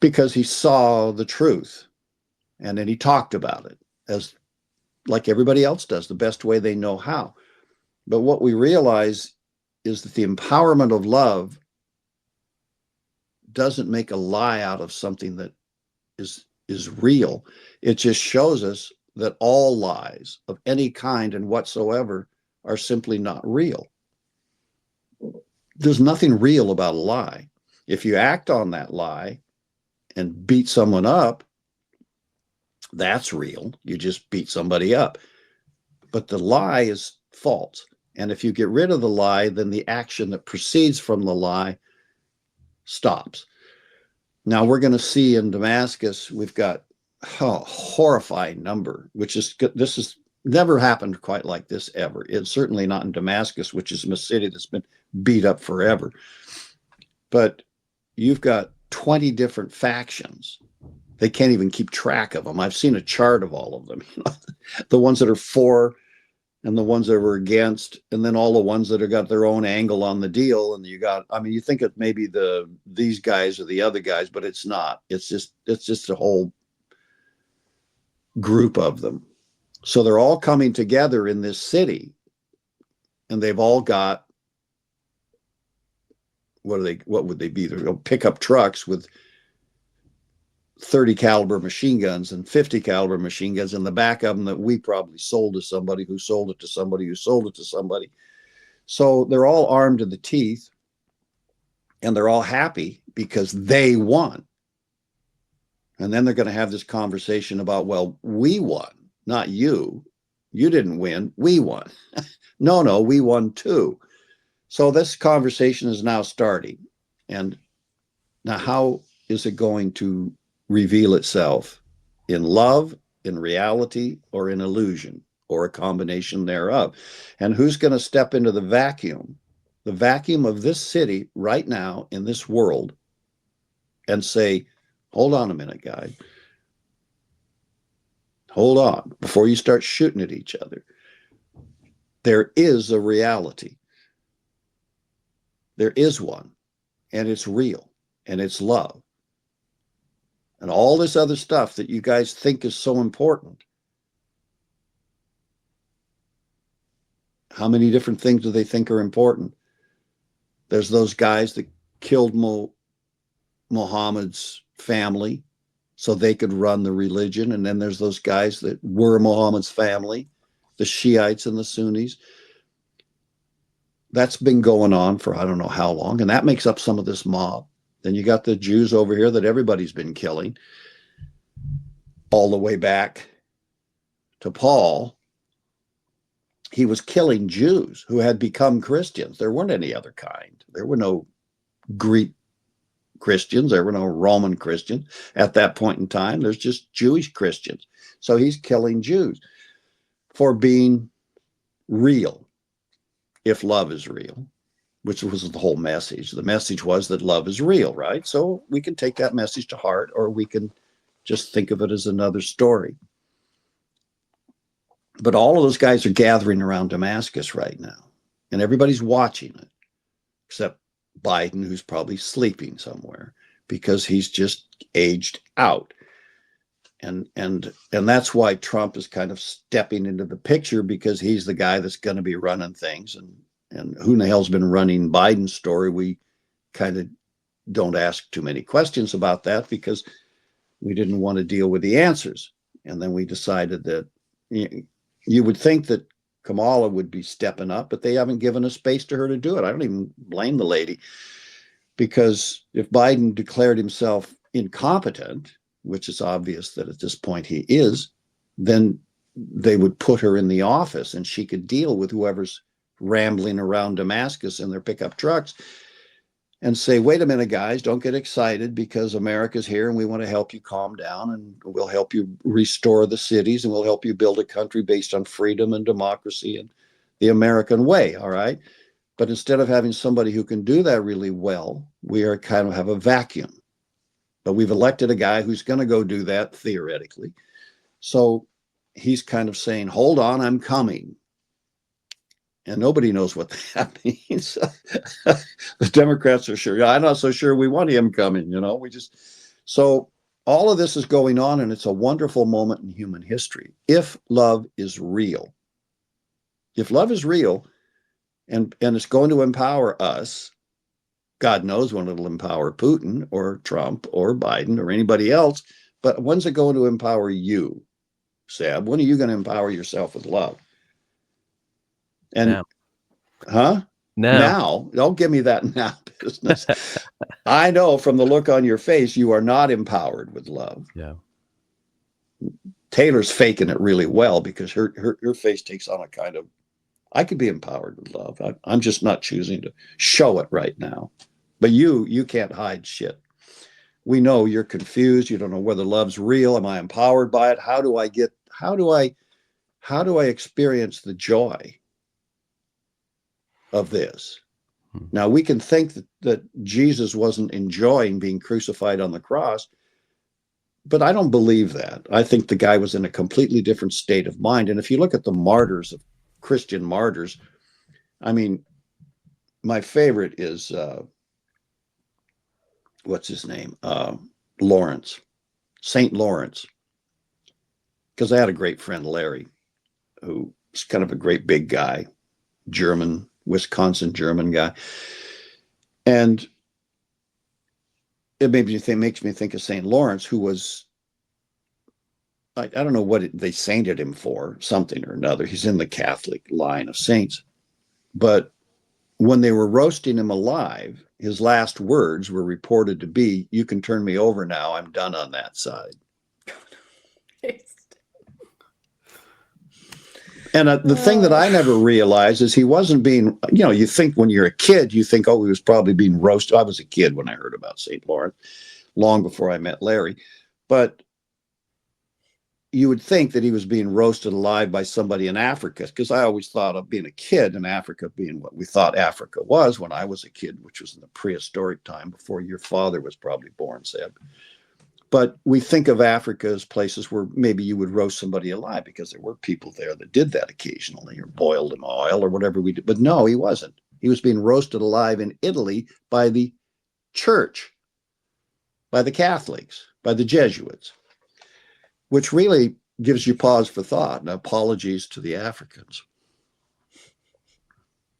because he saw the truth and then he talked about it as like everybody else does, the best way they know how. But what we realize is that the empowerment of love doesn't make a lie out of something that is real. It just shows us that all lies of any kind and whatsoever are simply not real. There's nothing real about a lie. If you act on that lie and beat someone up, that's real. You just beat somebody up. But the lie is false. And if you get rid of the lie, then the action that proceeds from the lie stops. Now we're going to see in Damascus, we've got a horrifying number, which is, this has never happened quite like this ever. It's certainly not in Damascus, which is a city that's been beat up forever. But you've got 20 different factions. They can't even keep track of them. I've seen a chart of all of them. The ones that are for and the ones that were against, and then all the ones that have got their own angle on the deal. And you got, I mean, you think it maybe these guys or the other guys, but it's not. It's just a whole group of them. So they're all coming together in this city, and they've all got, what would they be? They're pickup trucks with 30 caliber machine guns and 50 caliber machine guns in the back of them that we probably sold to somebody who sold it to somebody who sold it to somebody. So they're all armed to the teeth, and they're all happy because they won. And then they're going to have this conversation about, well, we won, not you. You didn't win. We won. No, we won too. So this conversation is now starting. And now how is it going to reveal itself? In love, in reality, or in illusion, or a combination thereof? And who's going to step into the vacuum of this city right now in this world and say, hold on a minute, guys. Hold on, before you start shooting at each other. There is a reality. There is one, and it's real, and it's love. And all this other stuff that you guys think is so important. How many different things do they think are important? There's those guys that killed Muhammad's family so they could run the religion. And then there's those guys that were Muhammad's family, the Shiites and the Sunnis. That's been going on for I don't know how long. And that makes up some of this mob. Then you got the Jews over here that everybody's been killing, all the way back to Paul. He was killing Jews who had become Christians. There weren't any other kind. There were no Greek Christians. There were no Roman Christians at that point in time. There's just Jewish Christians. So he's killing Jews for being real, if love is real, which was the whole message. The message was that love is real, right? So we can take that message to heart, or we can just think of it as another story. But all of those guys are gathering around Damascus right now, and everybody's watching it, except Biden, who's probably sleeping somewhere because he's just aged out. And that's why Trump is kind of stepping into the picture, because he's the guy that's going to be running things. And who in the hell's been running Biden's story? We kind of don't ask too many questions about that because we didn't want to deal with the answers. And then we decided that you would think that Kamala would be stepping up, but they haven't given a space to her to do it. I don't even blame the lady, because if Biden declared himself incompetent, which is obvious that at this point he is, then they would put her in the office and she could deal with whoever's rambling around Damascus in their pickup trucks and say, wait a minute, guys, don't get excited because America's here and we want to help you calm down, and we'll help you restore the cities, and we'll help you build a country based on freedom and democracy and the American way. All right. But instead of having somebody who can do that really well, we are kind of have a vacuum. But we've elected a guy who's going to go do that theoretically. So he's kind of saying, hold on, I'm coming. And nobody knows what that means. The Democrats are sure. I'm not so sure we want him coming, so all of this is going on, and it's a wonderful moment in human history. If love is real, and it's going to empower us, God knows when it'll empower Putin or Trump or Biden or anybody else, but when's it going to empower you, Sab? When are you going to empower yourself with love? And Now. Huh? Now, don't give me that now business. I know from the look on your face, you are not empowered with love. Yeah. Taylor's faking it really well because her face takes on a kind of, I could be empowered with love. I'm just not choosing to show it right now. But you can't hide shit. We know you're confused. You don't know whether love's real. Am I empowered by it? How do I experience the joy of this? Now, we can think that Jesus wasn't enjoying being crucified on the cross, but I don't believe that. I think the guy was in a completely different state of mind. And if you look at the martyrs of Christian martyrs, I mean, my favorite is, what's his name? Lawrence, St. Lawrence. Because I had a great friend, Larry, who was kind of a great big guy, German, Wisconsin German guy. And it makes me think of St. Lawrence, who was, I don't know what they sainted him for, something or another. He's in the Catholic line of saints. But when they were roasting him alive, his last words were reported to be, "You can turn me over now. I'm done on that side." And the thing that I never realized is he wasn't being, you think when you're a kid, you think, oh, he was probably being roasted. I was a kid when I heard about St. Lawrence, long before I met Larry. But you would think that he was being roasted alive by somebody in Africa, because I always thought of being a kid in Africa being what we thought Africa was when I was a kid, which was in the prehistoric time before your father was probably born, Seb. But we think of Africa as places where maybe you would roast somebody alive, because there were people there that did that occasionally, or boiled in oil or whatever we did. But no, he wasn't. He was being roasted alive in Italy by the church, by the Catholics, by the Jesuits, which really gives you pause for thought. And apologies to the Africans.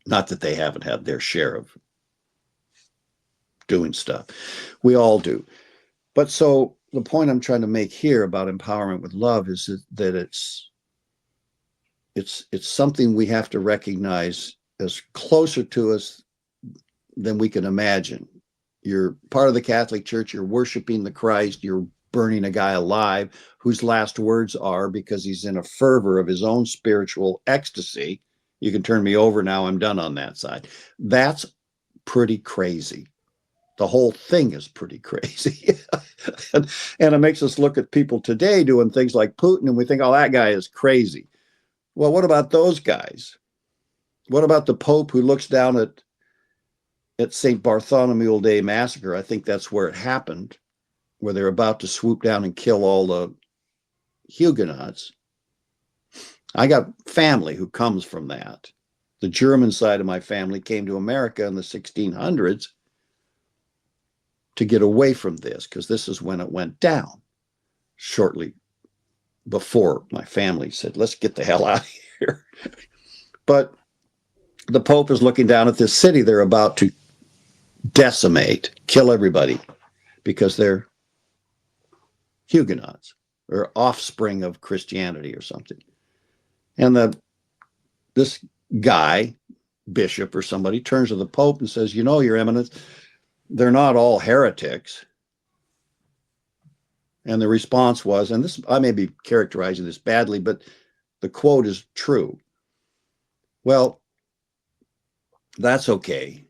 Not that they haven't had their share of doing stuff. We all do. But so the point I'm trying to make here about empowerment with love is that it's something we have to recognize as closer to us than we can imagine. You're part of the Catholic Church, you're worshiping the Christ, you're burning a guy alive whose last words are, because he's in a fervor of his own spiritual ecstasy, "You can turn me over now, I'm done on that side." That's pretty crazy. The whole thing is pretty crazy. and it makes us look at people today doing things like Putin, and we think, oh, that guy is crazy. Well, what about those guys? What about the Pope who looks down at St. Bartholomew Day massacre? I think that's where it happened, where they're about to swoop down and kill all the Huguenots. I got family who comes from that. The German side of my family came to America in the 1600s to get away from this, because this is when it went down, shortly before my family said, let's get the hell out of here. But the Pope is looking down at this city they're about to decimate, kill everybody, because they're Huguenots or offspring of Christianity or something. And this guy, bishop or somebody, turns to the Pope and says, Your Eminence, they're not all heretics. And the response was, and this, I may be characterizing this badly, but the quote is true. Well, that's okay.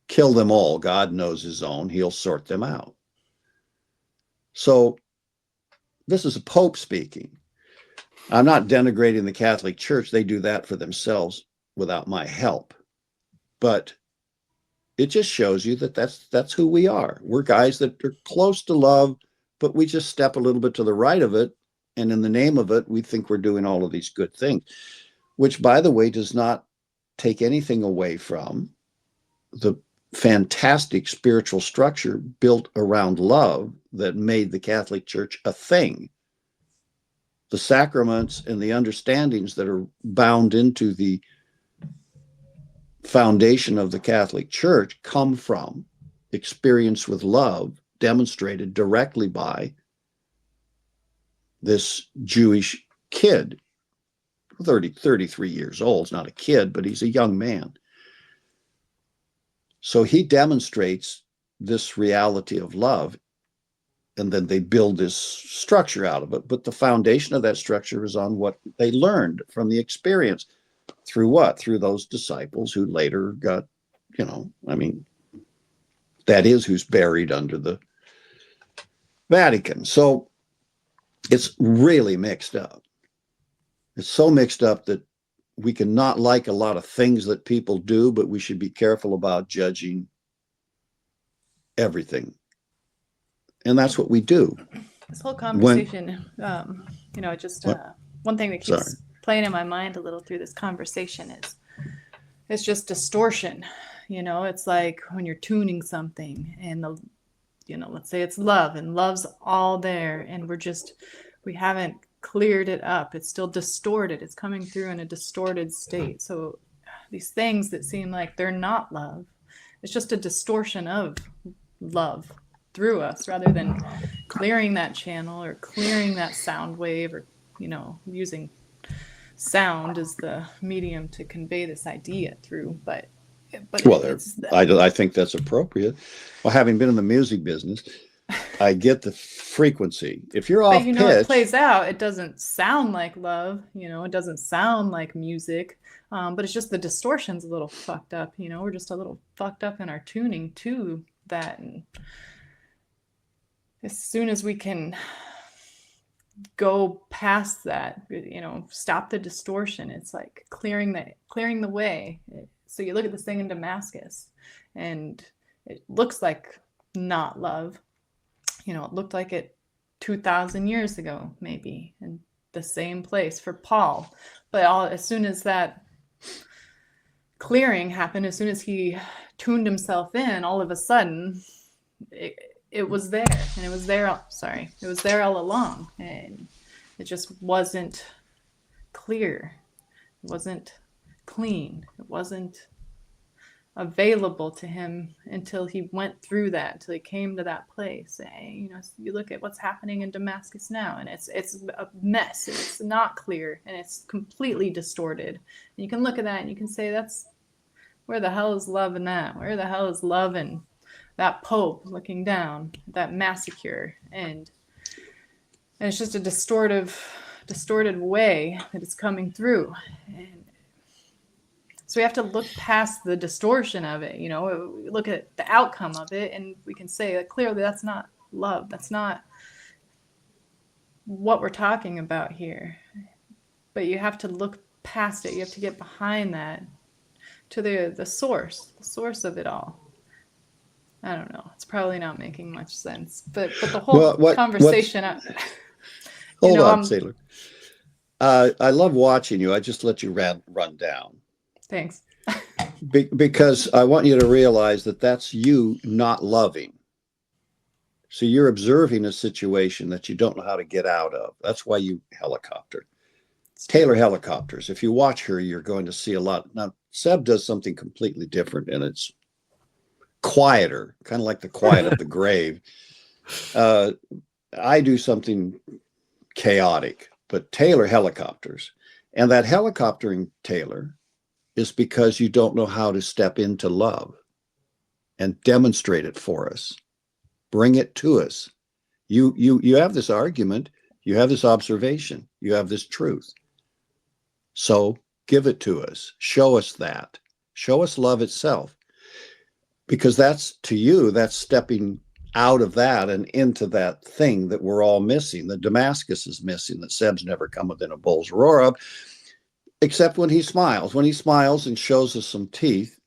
Kill them all. God knows his own. He'll sort them out. So this is a Pope speaking. I'm not denigrating the Catholic Church. They do that for themselves without my help. But it just shows you that that's who we are. We're guys that are close to love, but we just step a little bit to the right of it. And in the name of it, we think we're doing all of these good things, which, by the way, does not take anything away from the fantastic spiritual structure built around love that made the Catholic Church a thing. The sacraments and the understandings that are bound into the foundation of the Catholic Church come from experience with love demonstrated directly by this Jewish kid, 33 years old. He's not a kid, but he's a young man. So he demonstrates this reality of love, and then they build this structure out of it. But the foundation of that structure is on what they learned from the experience. Through what? Through those disciples who later got, that is who's buried under the Vatican. So it's really mixed up. It's so mixed up that we can not like a lot of things that people do, but we should be careful about judging everything. And that's what we do. This whole conversation, one thing that keeps playing in my mind a little through this conversation is it's just distortion. It's like when you're tuning something and let's say it's love, and love's all there, and we haven't cleared it up. It's still distorted. It's coming through in a distorted state. So these things that seem like they're not love, it's just a distortion of love through us, rather than clearing that channel or clearing that sound wave, or using sound as the medium to convey this idea through. But I think that's appropriate. Well, having been in the music business, I get the frequency. If you're off pitch, it plays out. It doesn't sound like love. It doesn't sound like music. But it's just the distortion's a little fucked up. We're just a little fucked up in our tuning to that. And as soon as we can go past that, stop the distortion, it's like clearing the way. So you look at this thing in Damascus, and it looks like not love. It looked like it 2,000 years ago, maybe, in the same place for Paul. But as soon as that clearing happened, as soon as he tuned himself in, all of a sudden, it was there. And it was there all along. And it just wasn't clear. It wasn't clean. It wasn't available to him until he went through that, until he came to that place. You look at what's happening in Damascus now, and it's a mess. It's not clear, and it's completely distorted. And you can look at that and you can say, that's where the hell is love in that? Where the hell is love in that Pope looking down at that massacre? And it's just a distorted way that it's coming through. And so we have to look past the distortion of it. We look at the outcome of it, and we can say that clearly that's not love. That's not what we're talking about here. But you have to look past it. You have to get behind that to the source of it all. I don't know. It's probably not making much sense. But the whole conversation. Hold on, Sailor. I love watching you. I just let you run down. Thanks. Because I want you to realize that that's you not loving. So you're observing a situation that you don't know how to get out of. That's why you helicopter. Taylor helicopters. If you watch her, you're going to see a lot. Now, Seb does something completely different, and it's quieter, kind of like the quiet of the grave. I do something chaotic, but Taylor helicopters. And that helicoptering, Taylor, is because you don't know how to step into love and demonstrate it for us. Bring it to us. You have this argument, you have this observation, you have this truth. So give it to us. Show us that. Show us love itself. Because that's, to you, that's stepping out of that and into that thing that we're all missing, that Damascus is missing, that Seb's never come within a bull's roar of. Except when he smiles. When he smiles and shows us some teeth,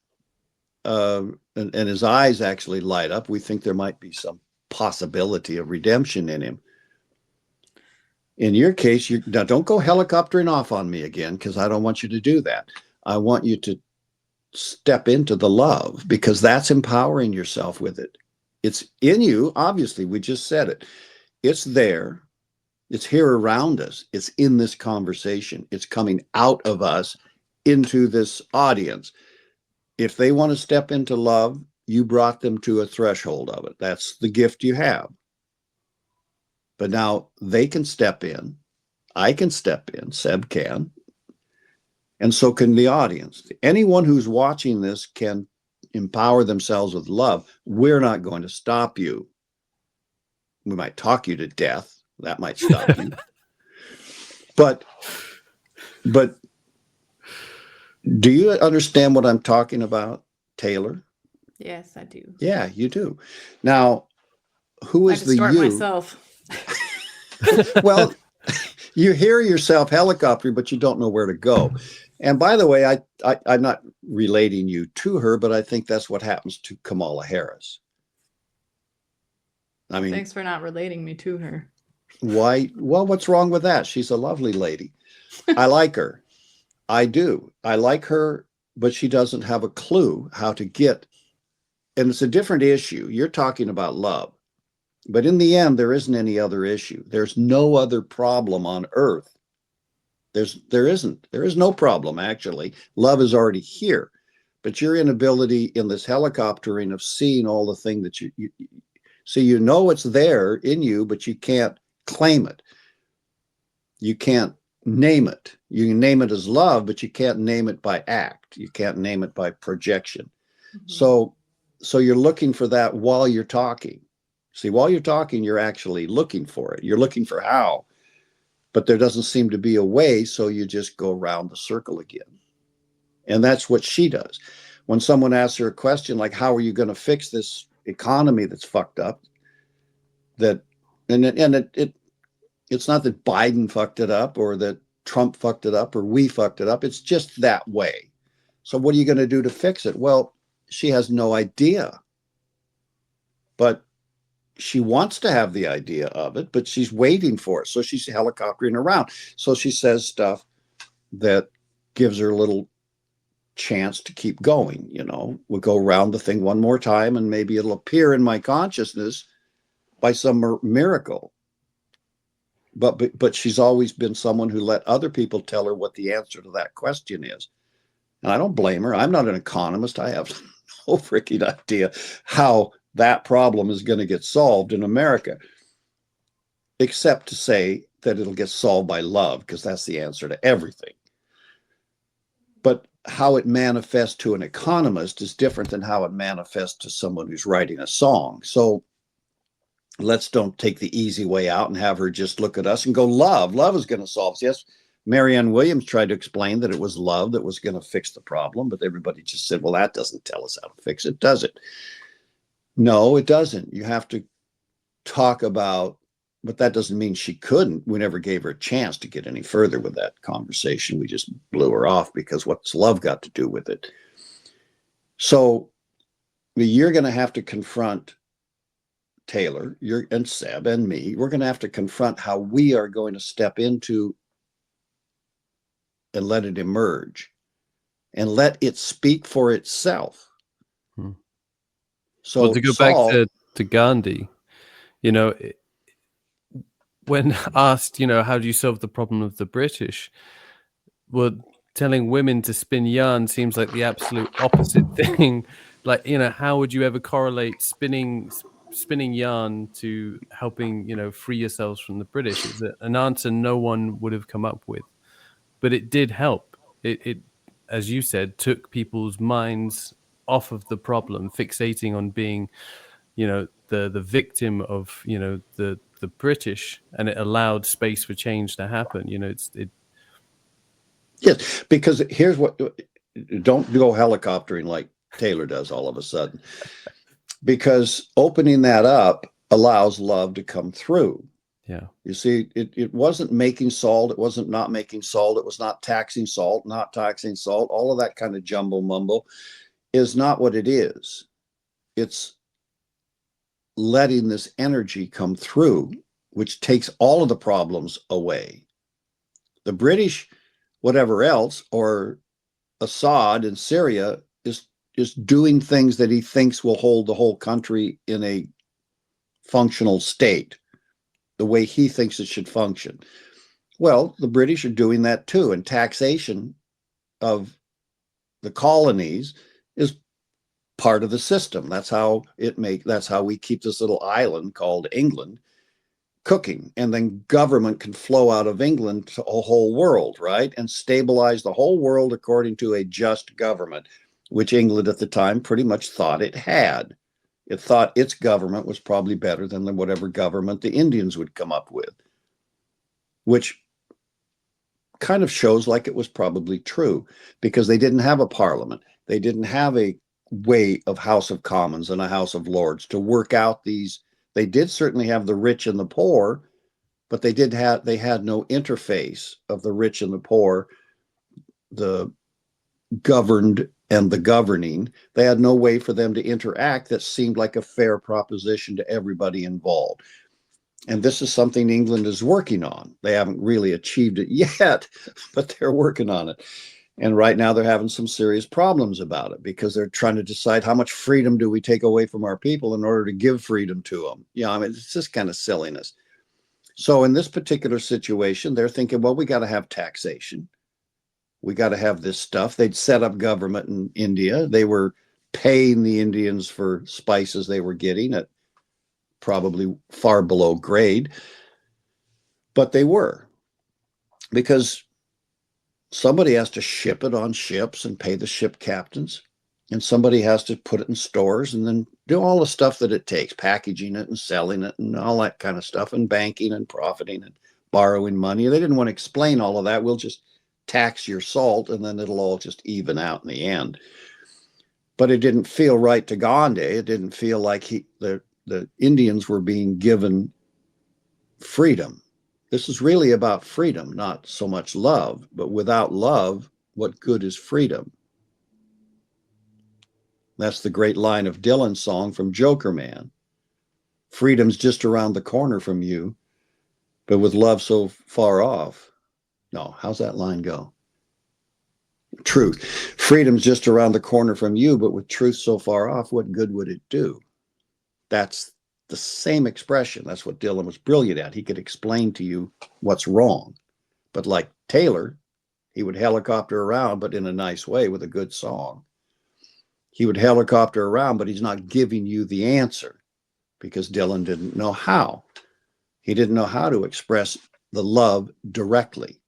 and his eyes actually light up, we think there might be some possibility of redemption in him. In your case, now don't go helicoptering off on me again, because I don't want you to do that. I want you to step into the love, because that's empowering yourself with it. It's in you, obviously. We just said it. It's there. It's here around us. It's in this conversation. It's coming out of us into this audience. If they want to step into love, you brought them to a threshold of it. That's the gift you have. But now they can step in. I can step in. Seb can. And so can the audience. Anyone who's watching this can empower themselves with love. We're not going to stop you. We might talk you to death. That might stop you. But do you understand what I'm talking about, Taylor? Yes, I do. Yeah, you do. Now, who is I the distort you? myself. Well, you hear yourself helicoptering, but you don't know where to go. And by the way, I'm not relating you to her, but I think that's what happens to Kamala Harris. I mean, Thanks for not relating me to her. why? Well, what's wrong with that? She's a lovely lady. I like her. I do. I like her, but she doesn't have a clue how to get. And it's a different issue. You're talking about love. But in the end, there isn't any other issue. There's no other problem on earth. There is no problem, actually. Love is already here. But your inability in this helicoptering of seeing all the thing that you see, you know it's there in you, but you can't claim it. You can't name it. You can name it as love, but you can't name it by act. You can't name it by projection. Mm-hmm. So you're looking for that while you're talking. See, while you're talking, you're actually looking for it. You're looking for how, but there doesn't seem to be a way, so you just go around the circle again. And that's what she does. When someone asks her a question like, how are you going to fix this economy that's fucked up? It's not that Biden fucked it up or that Trump fucked it up or we fucked it up. It's just that way. So what are you going to do to fix it? Well, she has no idea. But she wants to have the idea of it, but she's waiting for it. So she's helicoptering around. So she says stuff that gives her a little chance to keep going. We'll go around the thing one more time and maybe it'll appear in my consciousness by some miracle. But she's always been someone who let other people tell her what the answer to that question is. And I don't blame her. I'm not an economist. I have no freaking idea how that problem is going to get solved in America, except to say that it'll get solved by love, because that's the answer to everything. But how it manifests to an economist is different than how it manifests to someone who's writing a song. So let's don't take the easy way out and have her just look at us and go, love is going to solve this. Yes, Marianne Williams tried to explain that it was love that was going to fix the problem, but everybody just said, well, that doesn't tell us how to fix it, does it? No, it doesn't. You have to talk about, but that doesn't mean she couldn't. We never gave her a chance to get any further with that conversation. We just blew her off because what's love got to do with it? So you're going to have to confront Taylor, and Seb and me. We're going to have to confront how we are going to step into and let it emerge and let it speak for itself. So well, to go back to Gandhi, when asked, how do you solve the problem of the British? Well, telling women to spin yarn seems like the absolute opposite thing. Like, how would you ever correlate spinning yarn to helping, free yourselves from the British? It's an answer no one would have come up with, but it did help. It, as you said, took people's minds off of the problem, fixating on being, the victim of, the British, and it allowed space for change to happen. Yes, because here's what, don't go helicoptering like Taylor does all of a sudden, because opening that up allows love to come through. Yeah. You see, it wasn't making salt. It wasn't not making salt. It was not taxing salt, not taxing salt. All of that kind of jumble mumble is not what it is. It's letting this energy come through, which takes all of the problems away. The British, whatever else, or Assad in Syria, just doing things that he thinks will hold the whole country in a functional state, the way he thinks it should function. Well, the British are doing that too, and taxation of the colonies is part of the system. That's how we keep this little island called England cooking, and then government can flow out of England to a whole world, right? And stabilize the whole world according to a just government, which England at the time pretty much thought it had. It thought its government was probably better than whatever government the Indians would come up with, which kind of shows like it was probably true, because they didn't have a parliament. They didn't have a way of House of Commons and a House of Lords to work out these. They did certainly have the rich and the poor, but they had no interface of the rich and the poor, the governed and the governing. They had no way for them to interact that seemed like a fair proposition to everybody involved. And this is something England is working on. They haven't really achieved it yet, but they're working on it. And right now they're having some serious problems about it, because they're trying to decide how much freedom do we take away from our people in order to give freedom to them. I mean, it's just kind of silliness. So in this particular situation, they're thinking, well, we got to have taxation. We got to have this stuff. They'd set up government in India. They were paying the Indians for spices they were getting at probably far below grade, but they were, because somebody has to ship it on ships and pay the ship captains, and somebody has to put it in stores and then do all the stuff that it takes, packaging it and selling it and all that kind of stuff, and banking and profiting and borrowing money. They didn't want to explain all of that. We'll just tax your salt and then it'll all just even out in the end. But it didn't feel right to Gandhi. It didn't feel like the Indians were being given freedom. This is really about freedom, not so much love. But without love, what good is freedom? That's the great line of Dylan's song from Joker Man. Freedom's just around the corner from you, but with love so far off. No, how's that line go? Truth. Freedom's just around the corner from you, but with truth so far off, what good would it do? That's the same expression. That's what Dylan was brilliant at. He could explain to you what's wrong. But like Taylor, he would helicopter around, but in a nice way with a good song. He would helicopter around, but he's not giving you the answer, because Dylan didn't know how. He didn't know how to express the love directly.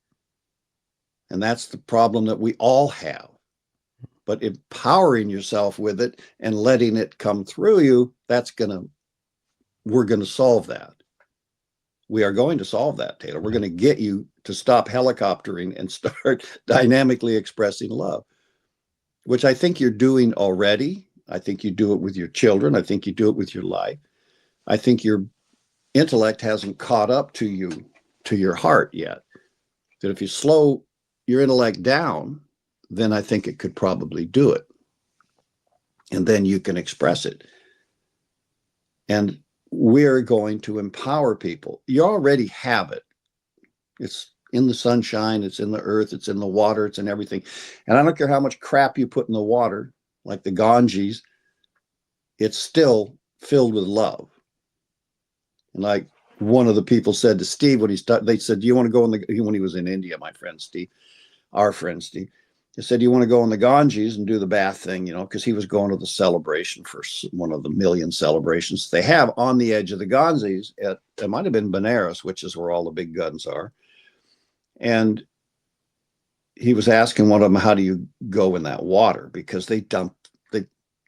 And that's the problem that we all have. But empowering yourself with it and letting it come through you, we're going to solve that. We are going to solve that, Taylor. We're going to get you to stop helicoptering and start dynamically expressing love, which I think you're doing already. I think you do it with your children. I think you do it with your life. I think your intellect hasn't caught up to you, to your heart yet. That if you slow your intellect down, then I think it could probably do it. And then you can express it. And we're going to empower people. You already have it. It's in the sunshine, it's in the earth, it's in the water, it's in everything. And I don't care how much crap you put in the water, like the Ganges, it's still filled with love. And like one of the people said to Steve when they said, do you want to go when he was in India, my friend Steve, our friend Steve, he said, you want to go in the Ganges and do the bath thing, because he was going to the celebration for one of the million celebrations they have on the edge of the Ganges. It might have been Benares, which is where all the big guns are. And he was asking one of them, how do you go in that water? Because they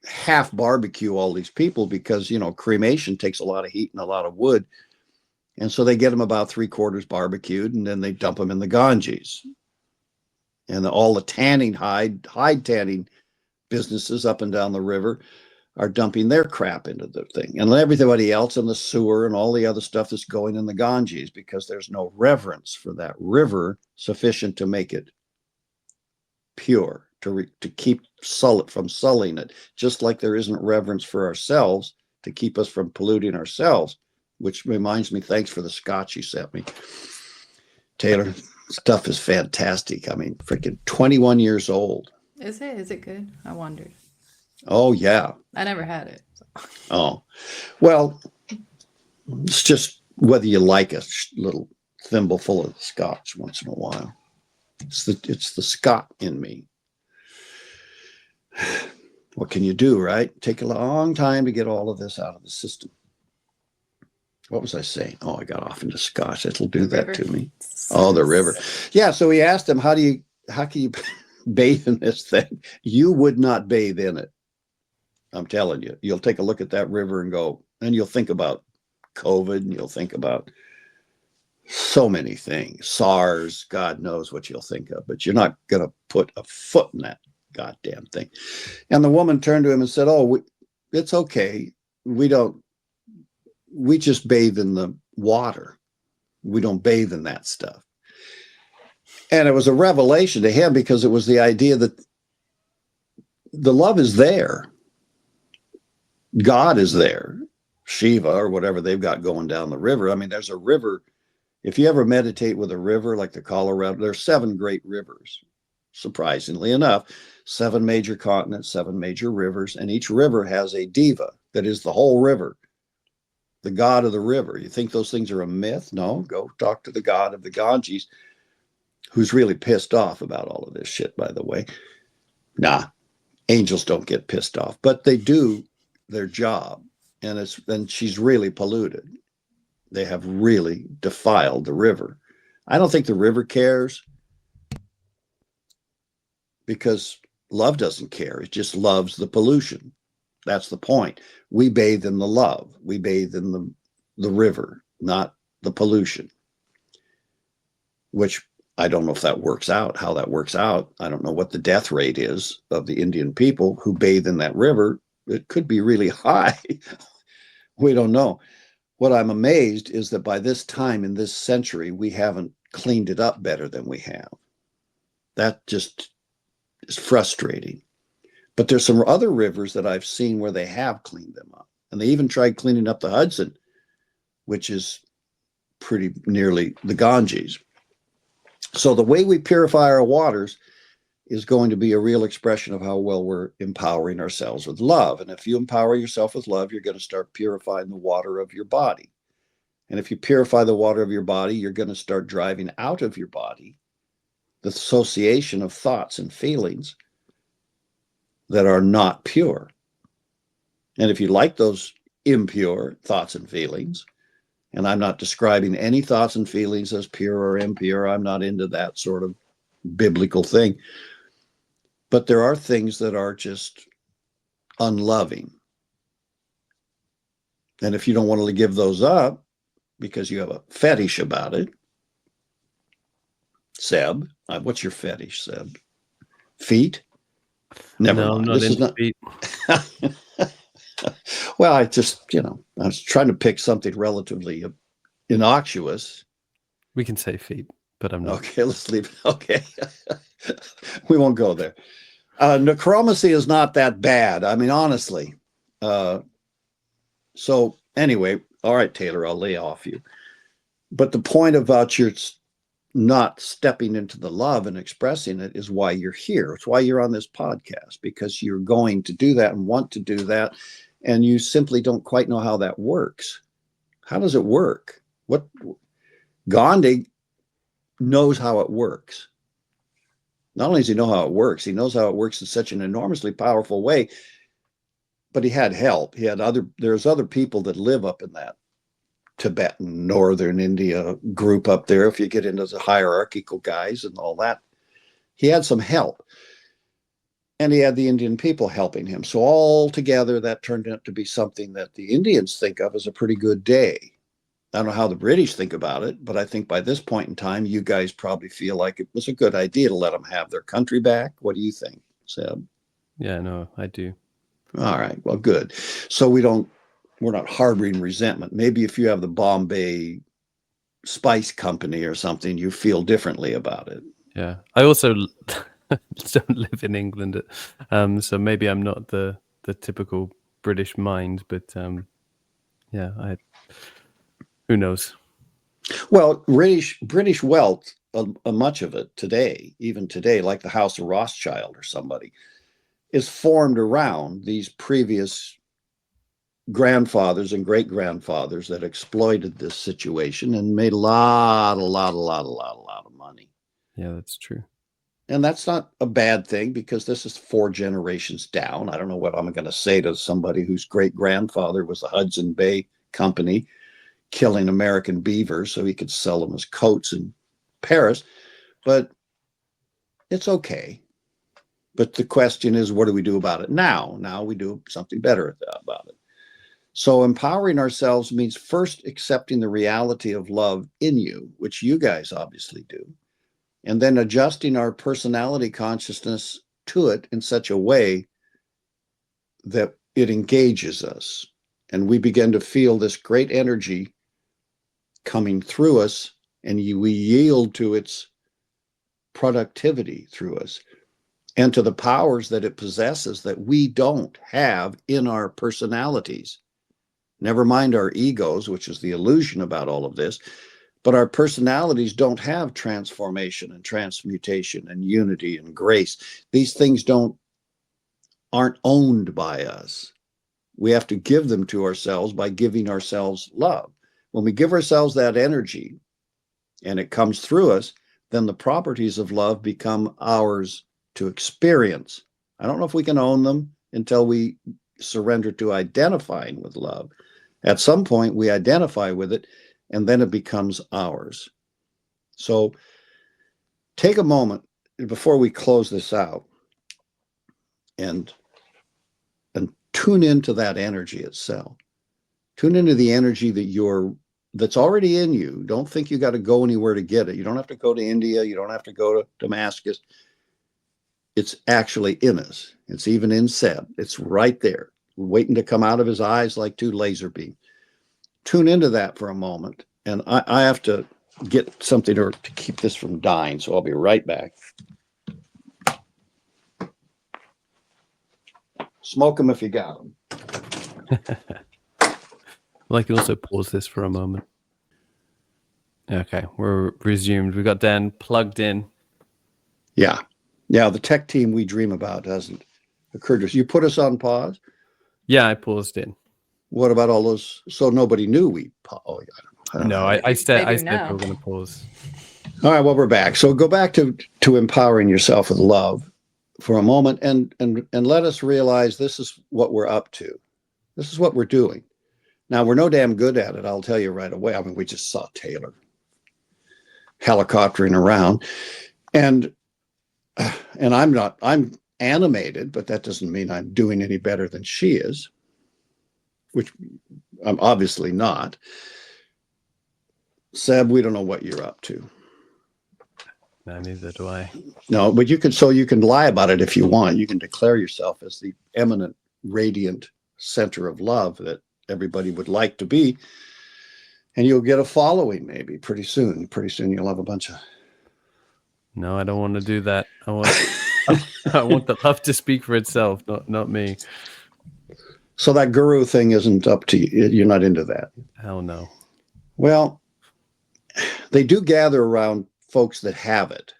half barbecue all these people, because, cremation takes a lot of heat and a lot of wood. And so they get them about 3/4 barbecued, and then they dump them in the Ganges. And all the tanning, hide tanning businesses up and down the river are dumping their crap into the thing. And everybody else in the sewer and all the other stuff that's going in the Ganges, because there's no reverence for that river sufficient to make it pure, to keep from sullying it, just like there isn't reverence for ourselves to keep us from polluting ourselves, which reminds me, thanks for the scotch you sent me, Taylor. Stuff is fantastic. I mean, freaking 21 years old. Is it? Is it good? I wondered. Oh, yeah. I never had it. So. Oh, well, it's just whether you like a little thimbleful of scotch once in a while. It's the Scot in me. What can you do, right? Take a long time to get all of this out of the system. What was I saying? Oh, I got off into scotch. It'll do that to me. Oh, the river. Yeah. So he asked him, how can you bathe in this thing? You would not bathe in it. I'm telling you. You'll take a look at that river and go, and you'll think about COVID, and you'll think about so many things. SARS, God knows what you'll think of, but you're not going to put a foot in that goddamn thing. And the woman turned to him and said, oh, it's okay. We just bathe in the water. We don't bathe in that stuff. And it was a revelation to him because it was the idea that the love is there. God is there. Shiva or whatever they've got going down the river. I mean, there's a river. If you ever meditate with a river like the Colorado, there's 7 great rivers. Surprisingly enough, 7 major continents, 7 major rivers, and each river has a diva that is the whole river. The god of the river. You think those things are a myth? No, go talk to the god of the Ganges, who's really pissed off about all of this shit, by the way. Nah, angels don't get pissed off, but they do their job. And she's really polluted. They have really defiled the river. I don't think the river cares because love doesn't care. It just loves the pollution. That's the point. We bathe in the love. We bathe in the river, not the pollution, which I don't know if that works out, how that works out. I don't know what the death rate is of the Indian people who bathe in that river. It could be really high. We don't know. What I'm amazed is that by this time in this century, we haven't cleaned it up better than we have. That just is frustrating. But there's some other rivers that I've seen where they have cleaned them up. And they even tried cleaning up the Hudson, which is pretty nearly the Ganges. So the way we purify our waters is going to be a real expression of how well we're empowering ourselves with love. And if you empower yourself with love, you're going to start purifying the water of your body. And if you purify the water of your body, you're going to start driving out of your body the association of thoughts and feelings that are not pure. And if you like those impure thoughts and feelings, and I'm not describing any thoughts and feelings as pure or impure, I'm not into that sort of biblical thing. But there are things that are just unloving. And if you don't want to give those up because you have a fetish about it, Seb, what's your fetish, Seb? Feet? Never mind. Not This is not. feet. Well, I was trying to pick something relatively innocuous. We can say feet, but I'm not. Okay, let's leave it. Okay. We won't go there. Necromancy is not that bad. I mean, honestly. So anyway, all right, Taylor, I'll lay off you. But the point about your not stepping into the love and expressing it is why you're here. It's why you're on this podcast, because you're going to do that and want to do that. And you simply don't quite know how that works. How does it work? Gandhi knows how it works. Not only does he know how it works, he knows how it works in such an enormously powerful way, but he had help. There's other people that live up in that Tibetan, Northern India group up there. If you get into the hierarchical guys and all that, he had some help. And he had the Indian people helping him. So all together, that turned out to be something that the Indians think of as a pretty good day. I don't know how the British think about it, but I think by this point in time, you guys probably feel like it was a good idea to let them have their country back. What do you think, Seb? Yeah, no, I do. All right, well, good. So we're not harboring resentment. Maybe if you have the Bombay Spice Company or something, you feel differently about it. Yeah, I also don't live in England, so maybe I'm not the typical British mind, but yeah, who knows? Well, British wealth, much of it today, even today, like the House of Rothschild or somebody, is formed around these previous grandfathers and great grandfathers that exploited this situation and made a lot of money. Yeah, that's true. And that's not a bad thing, because this is 4 generations down. I don't know what I'm going to say to somebody whose great grandfather was the Hudson Bay Company killing American beavers so he could sell them as coats in Paris. But it's okay. But the question is, what do we do about it now? Now we do something better about it. So empowering ourselves means first accepting the reality of love in you, which you guys obviously do, and then adjusting our personality consciousness to it in such a way that it engages us. And we begin to feel this great energy coming through us, and we yield to its productivity through us and to the powers that it possesses that we don't have in our personalities. Never mind our egos, which is the illusion about all of this, but our personalities don't have transformation and transmutation and unity and grace. These things aren't owned by us. We have to give them to ourselves by giving ourselves love. When we give ourselves that energy and it comes through us, then the properties of love become ours to experience. I don't know if we can own them until we surrender to identifying with love. At some point, we identify with it, and then it becomes ours. So take a moment before we close this out and tune into that energy itself. Tune into the energy that's already in you. Don't think you got to go anywhere to get it. You don't have to go to India. You don't have to go to Damascus. It's actually in us. It's even in Seb. It's right there, waiting to come out of his eyes like 2 laser beams. Tune into that for a moment. And I have to get something to keep this from dying, so I'll be right back. Smoke them if you got them. Well, I can also pause this for a moment. Okay, we're resumed. We've got Dan plugged in. Yeah. The tech team we dream about hasn't occurred to us. You put us on pause? Yeah, I paused in. What about all those? So nobody knew we. Oh, I don't know. I said They we do were now. going to pause. All right. Well, we're back. So go back to empowering yourself with love for a moment, and let us realize this is what we're up to. This is what we're doing. Now, we're no damn good at it. I'll tell you right away. I mean, we just saw Taylor helicoptering around, and I'm animated, but that doesn't mean I'm doing any better than she is, which I'm obviously not. Seb, we don't know what you're up to. No, neither do I. No, but you can lie about it if you want. You can declare yourself as the eminent, radiant center of love that everybody would like to be, and you'll get a following maybe pretty soon. Pretty soon you'll have a bunch of. No, I don't want to do that. I want the love to speak for itself, not me. So that guru thing isn't up to you. You're not into that. Hell no. Well, they do gather around folks that have it,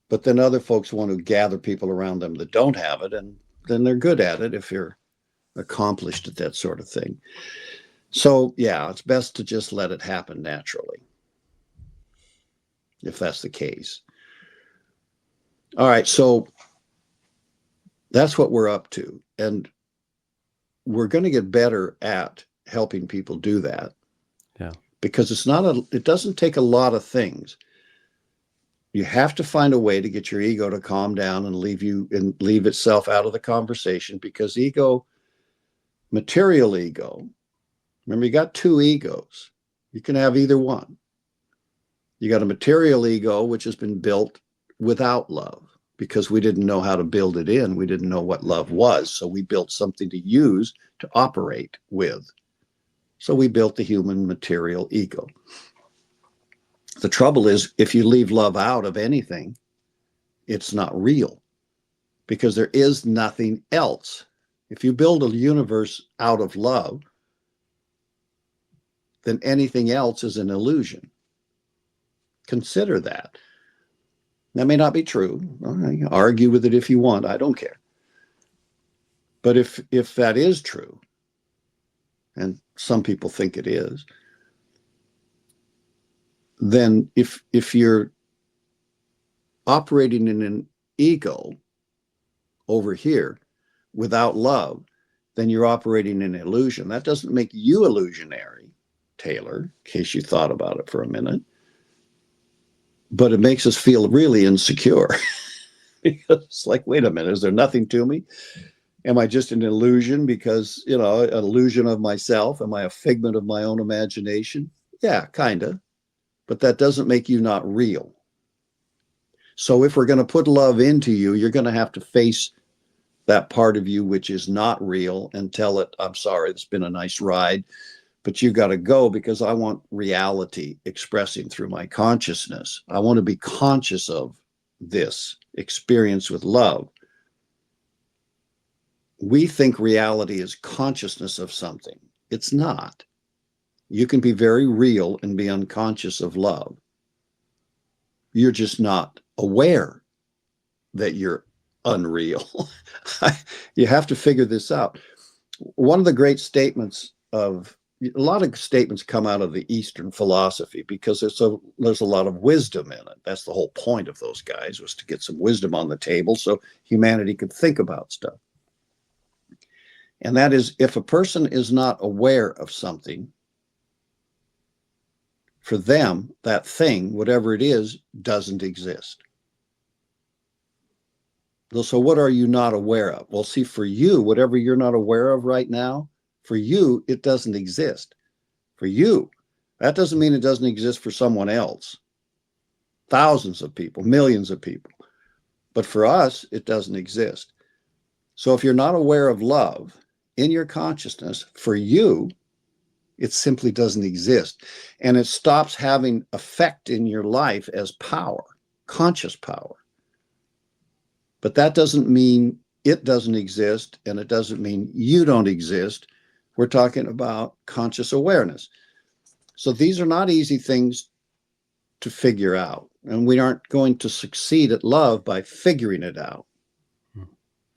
but then other folks want to gather people around them that don't have it, and then they're good at it if you're accomplished at that sort of thing. So yeah, it's best to just let it happen naturally, if that's the case. All right, so that's what we're up to, and we're going to get better at helping people do that. Yeah. Because it doesn't take a lot of things. You have to find a way to get your ego to calm down and leave itself out of the conversation, because material ego, remember, you got 2 egos. You can have either one. You got a material ego, which has been built without love, because we didn't know how to build it in. We didn't know what love was. So we built something to use to operate with. So we built the human material ego. The trouble is, if you leave love out of anything, it's not real, because there is nothing else. If you build a universe out of love, then anything else is an illusion. Consider that. That may not be true. Argue with it if you want. I don't care. But if that is true, and some people think it is, then if you're operating in an ego over here without love, then you're operating in illusion. That doesn't make you illusionary, Taylor, in case you thought about it for a minute. But it makes us feel really insecure. Because it's like, wait a minute, is there nothing to me? Am I just an illusion because, an illusion of myself? Am I a figment of my own imagination? Yeah, kind of. But that doesn't make you not real. So if we're going to put love into you, you're going to have to face that part of you which is not real and tell it, I'm sorry, it's been a nice ride, but you got to go because I want reality expressing through my consciousness. I want to be conscious of this experience with love. We think reality is consciousness of something. It's not. You can be very real and be unconscious of love. You're just not aware that you're unreal. You have to figure this out. One of the great statements of a lot of statements come out of the Eastern philosophy because there's a lot of wisdom in it. That's the whole point of those guys, was to get some wisdom on the table so humanity could think about stuff. And that is, if a person is not aware of something, for them, that thing, whatever it is, doesn't exist. So what are you not aware of? Well, see, for you, whatever you're not aware of right now, for you, it doesn't exist. For you, that doesn't mean it doesn't exist for someone else. Thousands of people, millions of people. But for us, it doesn't exist. So if you're not aware of love in your consciousness, for you, it simply doesn't exist. And it stops having effect in your life as power, conscious power. But that doesn't mean it doesn't exist, and it doesn't mean you don't exist. We're talking about conscious awareness. So these are not easy things to figure out, and we aren't going to succeed at love by figuring it out.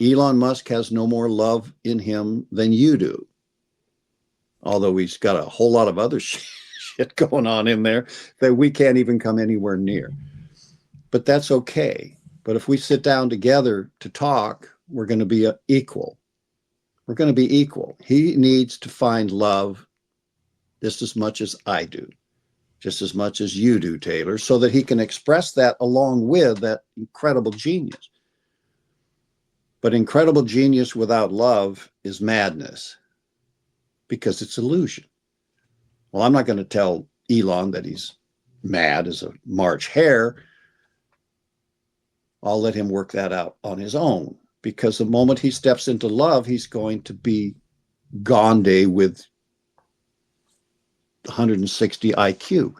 Elon Musk has no more love in him than you do, although he's got a whole lot of other shit going on in there that we can't even come anywhere near. But that's okay. But if we sit down together to talk, we're going to be equal. We're going to be equal. He needs to find love just as much as I do, just as much as you do, Taylor, so that he can express that along with that incredible genius. But incredible genius without love is madness because it's illusion. Well, I'm not going to tell Elon that he's mad as a March hare. I'll let him work that out on his own, because the moment he steps into love, he's going to be Gandhi with 160 IQ.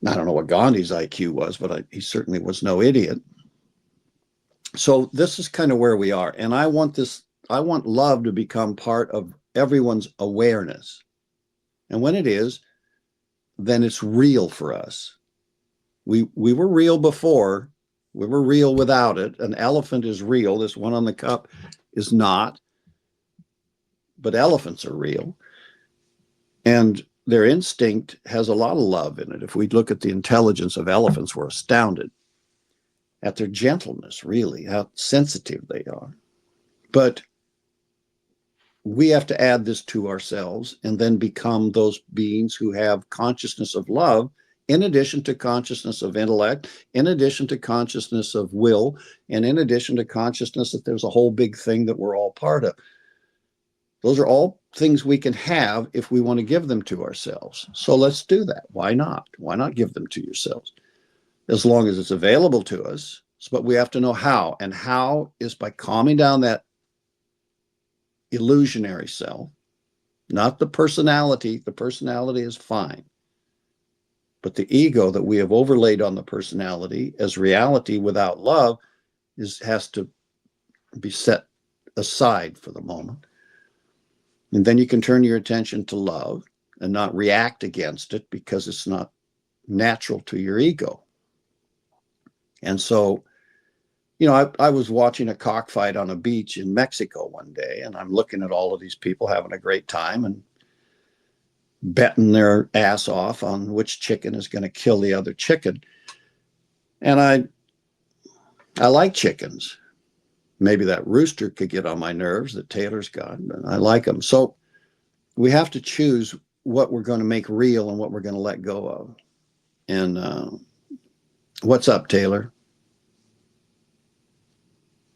I don't know what Gandhi's IQ was, but he certainly was no idiot. So this is kind of where we are. And I want love to become part of everyone's awareness. And when it is, then it's real for us. We were real before. We were real without it. An elephant is real. This one on the cup is not. But elephants are real. And their instinct has a lot of love in it. If we look at the intelligence of elephants, we're astounded at their gentleness, really, how sensitive they are. But we have to add this to ourselves and then become those beings who have consciousness of love, in addition to consciousness of intellect, in addition to consciousness of will, and in addition to consciousness that there's a whole big thing that we're all part of. Those are all things we can have if we want to give them to ourselves. So let's do that. Why not? Why not give them to yourselves? As long as it's available to us. But we have to know how. And how is by calming down that illusionary self, not the personality. The personality is fine. But the ego that we have overlaid on the personality as reality without love has to be set aside for the moment. And then you can turn your attention to love and not react against it because it's not natural to your ego. And so I was watching a cockfight on a beach in Mexico one day, and I'm looking at all of these people having a great time and betting their ass off on which chicken is going to kill the other chicken. And I like chickens. Maybe that rooster could get on my nerves that Taylor's got, but I like them. So we have to choose what we're going to make real and what we're going to let go of. And what's up, Taylor?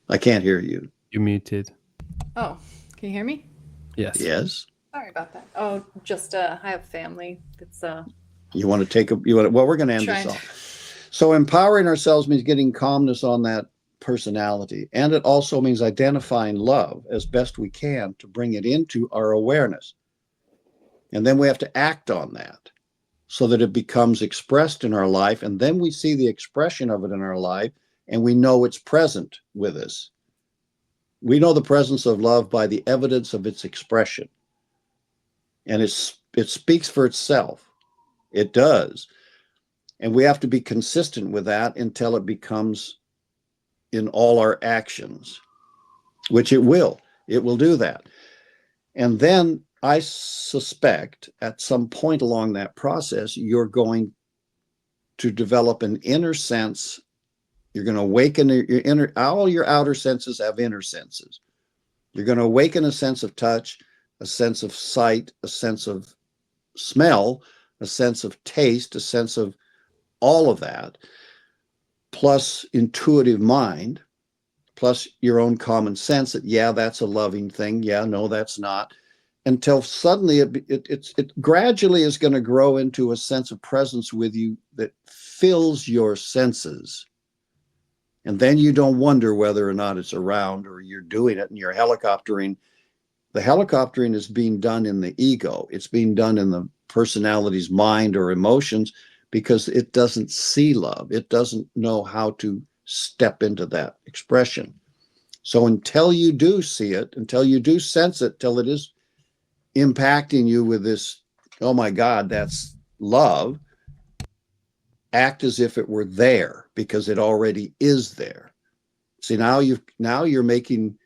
I can't hear you. You muted. Oh, can you hear me? Yes. Yes. Sorry about that. Oh, just I have family. It's You want to take a, well, we're going to end this off. So empowering ourselves means getting calmness on that personality. And it also means identifying love as best we can to bring it into our awareness. And then we have to act on that so that it becomes expressed in our life. And then we see the expression of it in our life and we know it's present with us. We know the presence of love by the evidence of its expression. And it speaks for itself. It does. And we have to be consistent with that until it becomes in all our actions, which it will. It will do that. And then I suspect at some point along that process, you're going to develop an inner sense. You're going to awaken your inner, all your outer senses have inner senses. You're going to awaken a sense of touch, a sense of sight, a sense of smell, a sense of taste, a sense of all of that, plus intuitive mind, plus your own common sense that, yeah, that's a loving thing. Yeah, no, that's not. Until suddenly it gradually is going to grow into a sense of presence with you that fills your senses. And then you don't wonder whether or not it's around or you're doing it and you're helicoptering. The helicoptering is being done in the ego. It's being done in the personality's mind or emotions because it doesn't see love. It doesn't know how to step into that expression. So until you do see it, until you do sense it, till it is impacting you with this, oh my God, that's love, act as if it were there because it already is there. See, now you're making,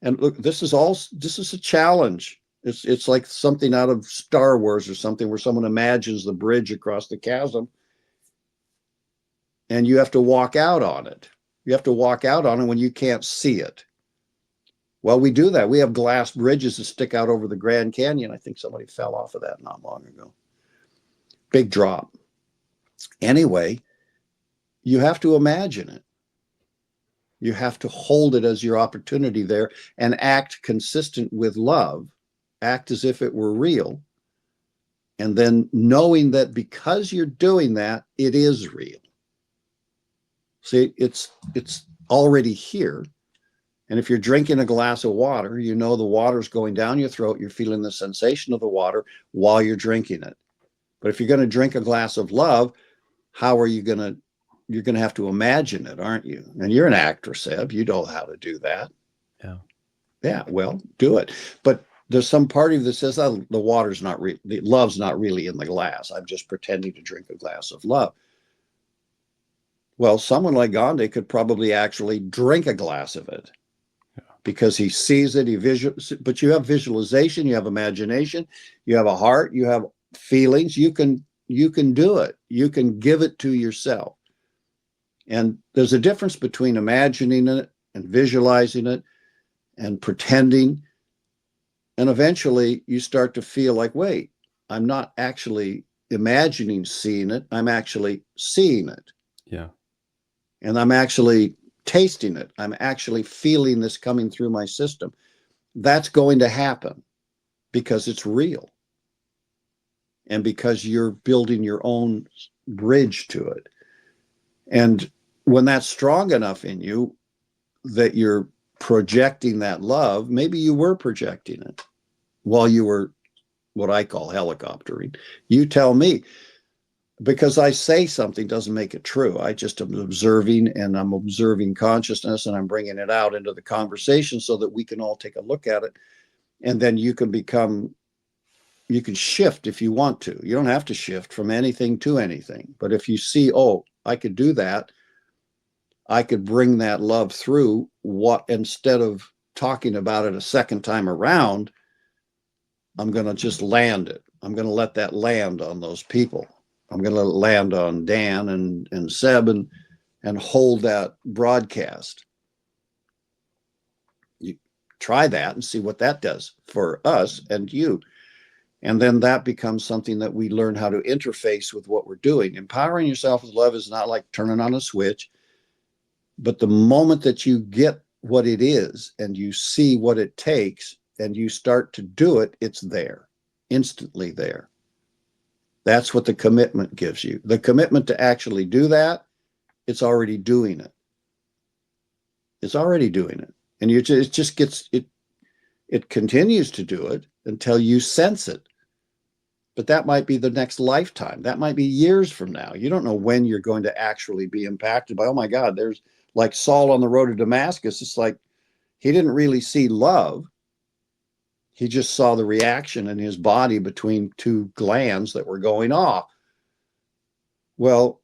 and look, this is a challenge. It's like something out of Star Wars or something where someone imagines the bridge across the chasm and you have to walk out on it. You have to walk out on it when you can't see it. Well, we do that. We have glass bridges that stick out over the Grand Canyon. I think somebody fell off of that not long ago. Big drop. Anyway, you have to imagine it. You have to hold it as your opportunity there and act consistent with love, act as if it were real. And then knowing that because you're doing that, it is real. See, it's already here. And if you're drinking a glass of water, you know the water's going down your throat. You're feeling the sensation of the water while you're drinking it. But if you're going to drink a glass of love, how are you going to, you're going to have to imagine it, aren't you? And you're an actor, Seb. You know how to do that. Yeah. Yeah, well, do it. But there's some part of you that says, oh, the water's not real. The love's not really in the glass. I'm just pretending to drink a glass of love. Well, someone like Gandhi could probably actually drink a glass of it. Because he sees it, but you have visualization, you have imagination, you have a heart, you have feelings. You can do it. You can give it to yourself. And there's a difference between imagining it and visualizing it and pretending. And eventually you start to feel like, wait, I'm not actually imagining seeing it. I'm actually seeing it. Yeah. And I'm actually tasting it. I'm actually feeling this coming through my system. That's going to happen because it's real. And because you're building your own bridge to it. And when that's strong enough in you that you're projecting that love, maybe you were projecting it while you were what I call helicoptering. You tell me. Because I say something doesn't make it true. I just am observing and I'm observing consciousness and I'm bringing it out into the conversation so that we can all take a look at it. And then you can shift if you want to. You don't have to shift from anything to anything. But if you see, oh, I could do that, I could bring that love through. What, instead of talking about it a second time around, I'm going to just land it. I'm going to let that land on those people. I'm going to let it land on Dan and Seb and hold that broadcast. You try that and see what that does for us and you. And then that becomes something that we learn how to interface with what we're doing. Empowering yourself with love is not like turning on a switch, but the moment that you get what it is and you see what it takes and you start to do it, it's there, instantly there. That's what the commitment gives you. The commitment to actually do that, it's already doing it. It's already doing it. And it just gets, it continues to do it until you sense it. But that might be the next lifetime. That might be years from now. You don't know when you're going to actually be impacted by, oh my God, there's like Saul on the road to Damascus. It's like he didn't really see love. He just saw the reaction in his body between two glands that were going off. Well,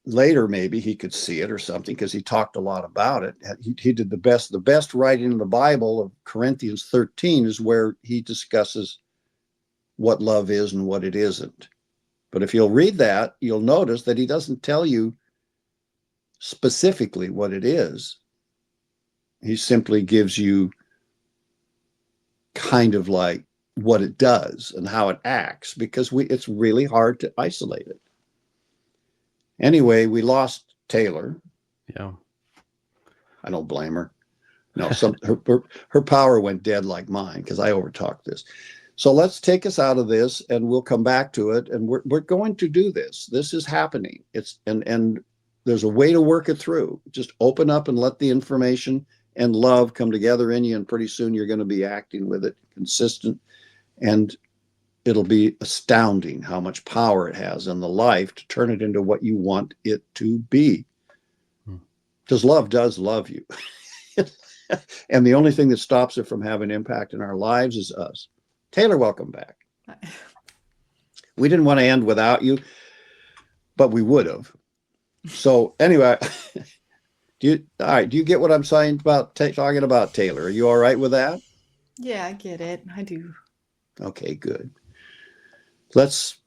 later maybe he could see it or something because he talked a lot about it. He did the best writing in the Bible of Corinthians 13 is where he discusses what love is and what it isn't. But if you'll read that, you'll notice that he doesn't tell you specifically what it is. He simply gives you kind of like what it does and how it acts, because it's really hard to isolate it. Anyway, we lost Taylor. Yeah. I don't blame her. No, her power went dead like mine because I overtalked this. So let's take us out of this and we'll come back to it. And we're going to do this. This is happening. And there's a way to work it through. Just open up and let the information and love come together in you. And pretty soon you're going to be acting with it consistent. And it'll be astounding how much power it has in the life to turn it into what you want it to be. Because love does love you. And the only thing that stops it from having impact in our lives is us. Taylor, welcome back. We didn't want to end without you, but we would have. So anyway, do you get what I'm saying about talking about Taylor? Are you all right with that? Yeah, I get it. I do. Okay, good. Let's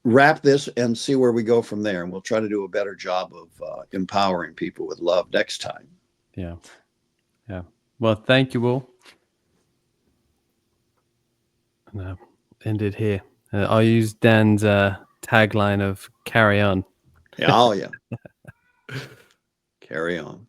wrap this and see where we go from there. And we'll try to do a better job of empowering people with love next time. Yeah. Yeah. Well, thank you all. And end it here. I'll use Dan's tagline of carry on. Yeah, oh yeah. Carry on.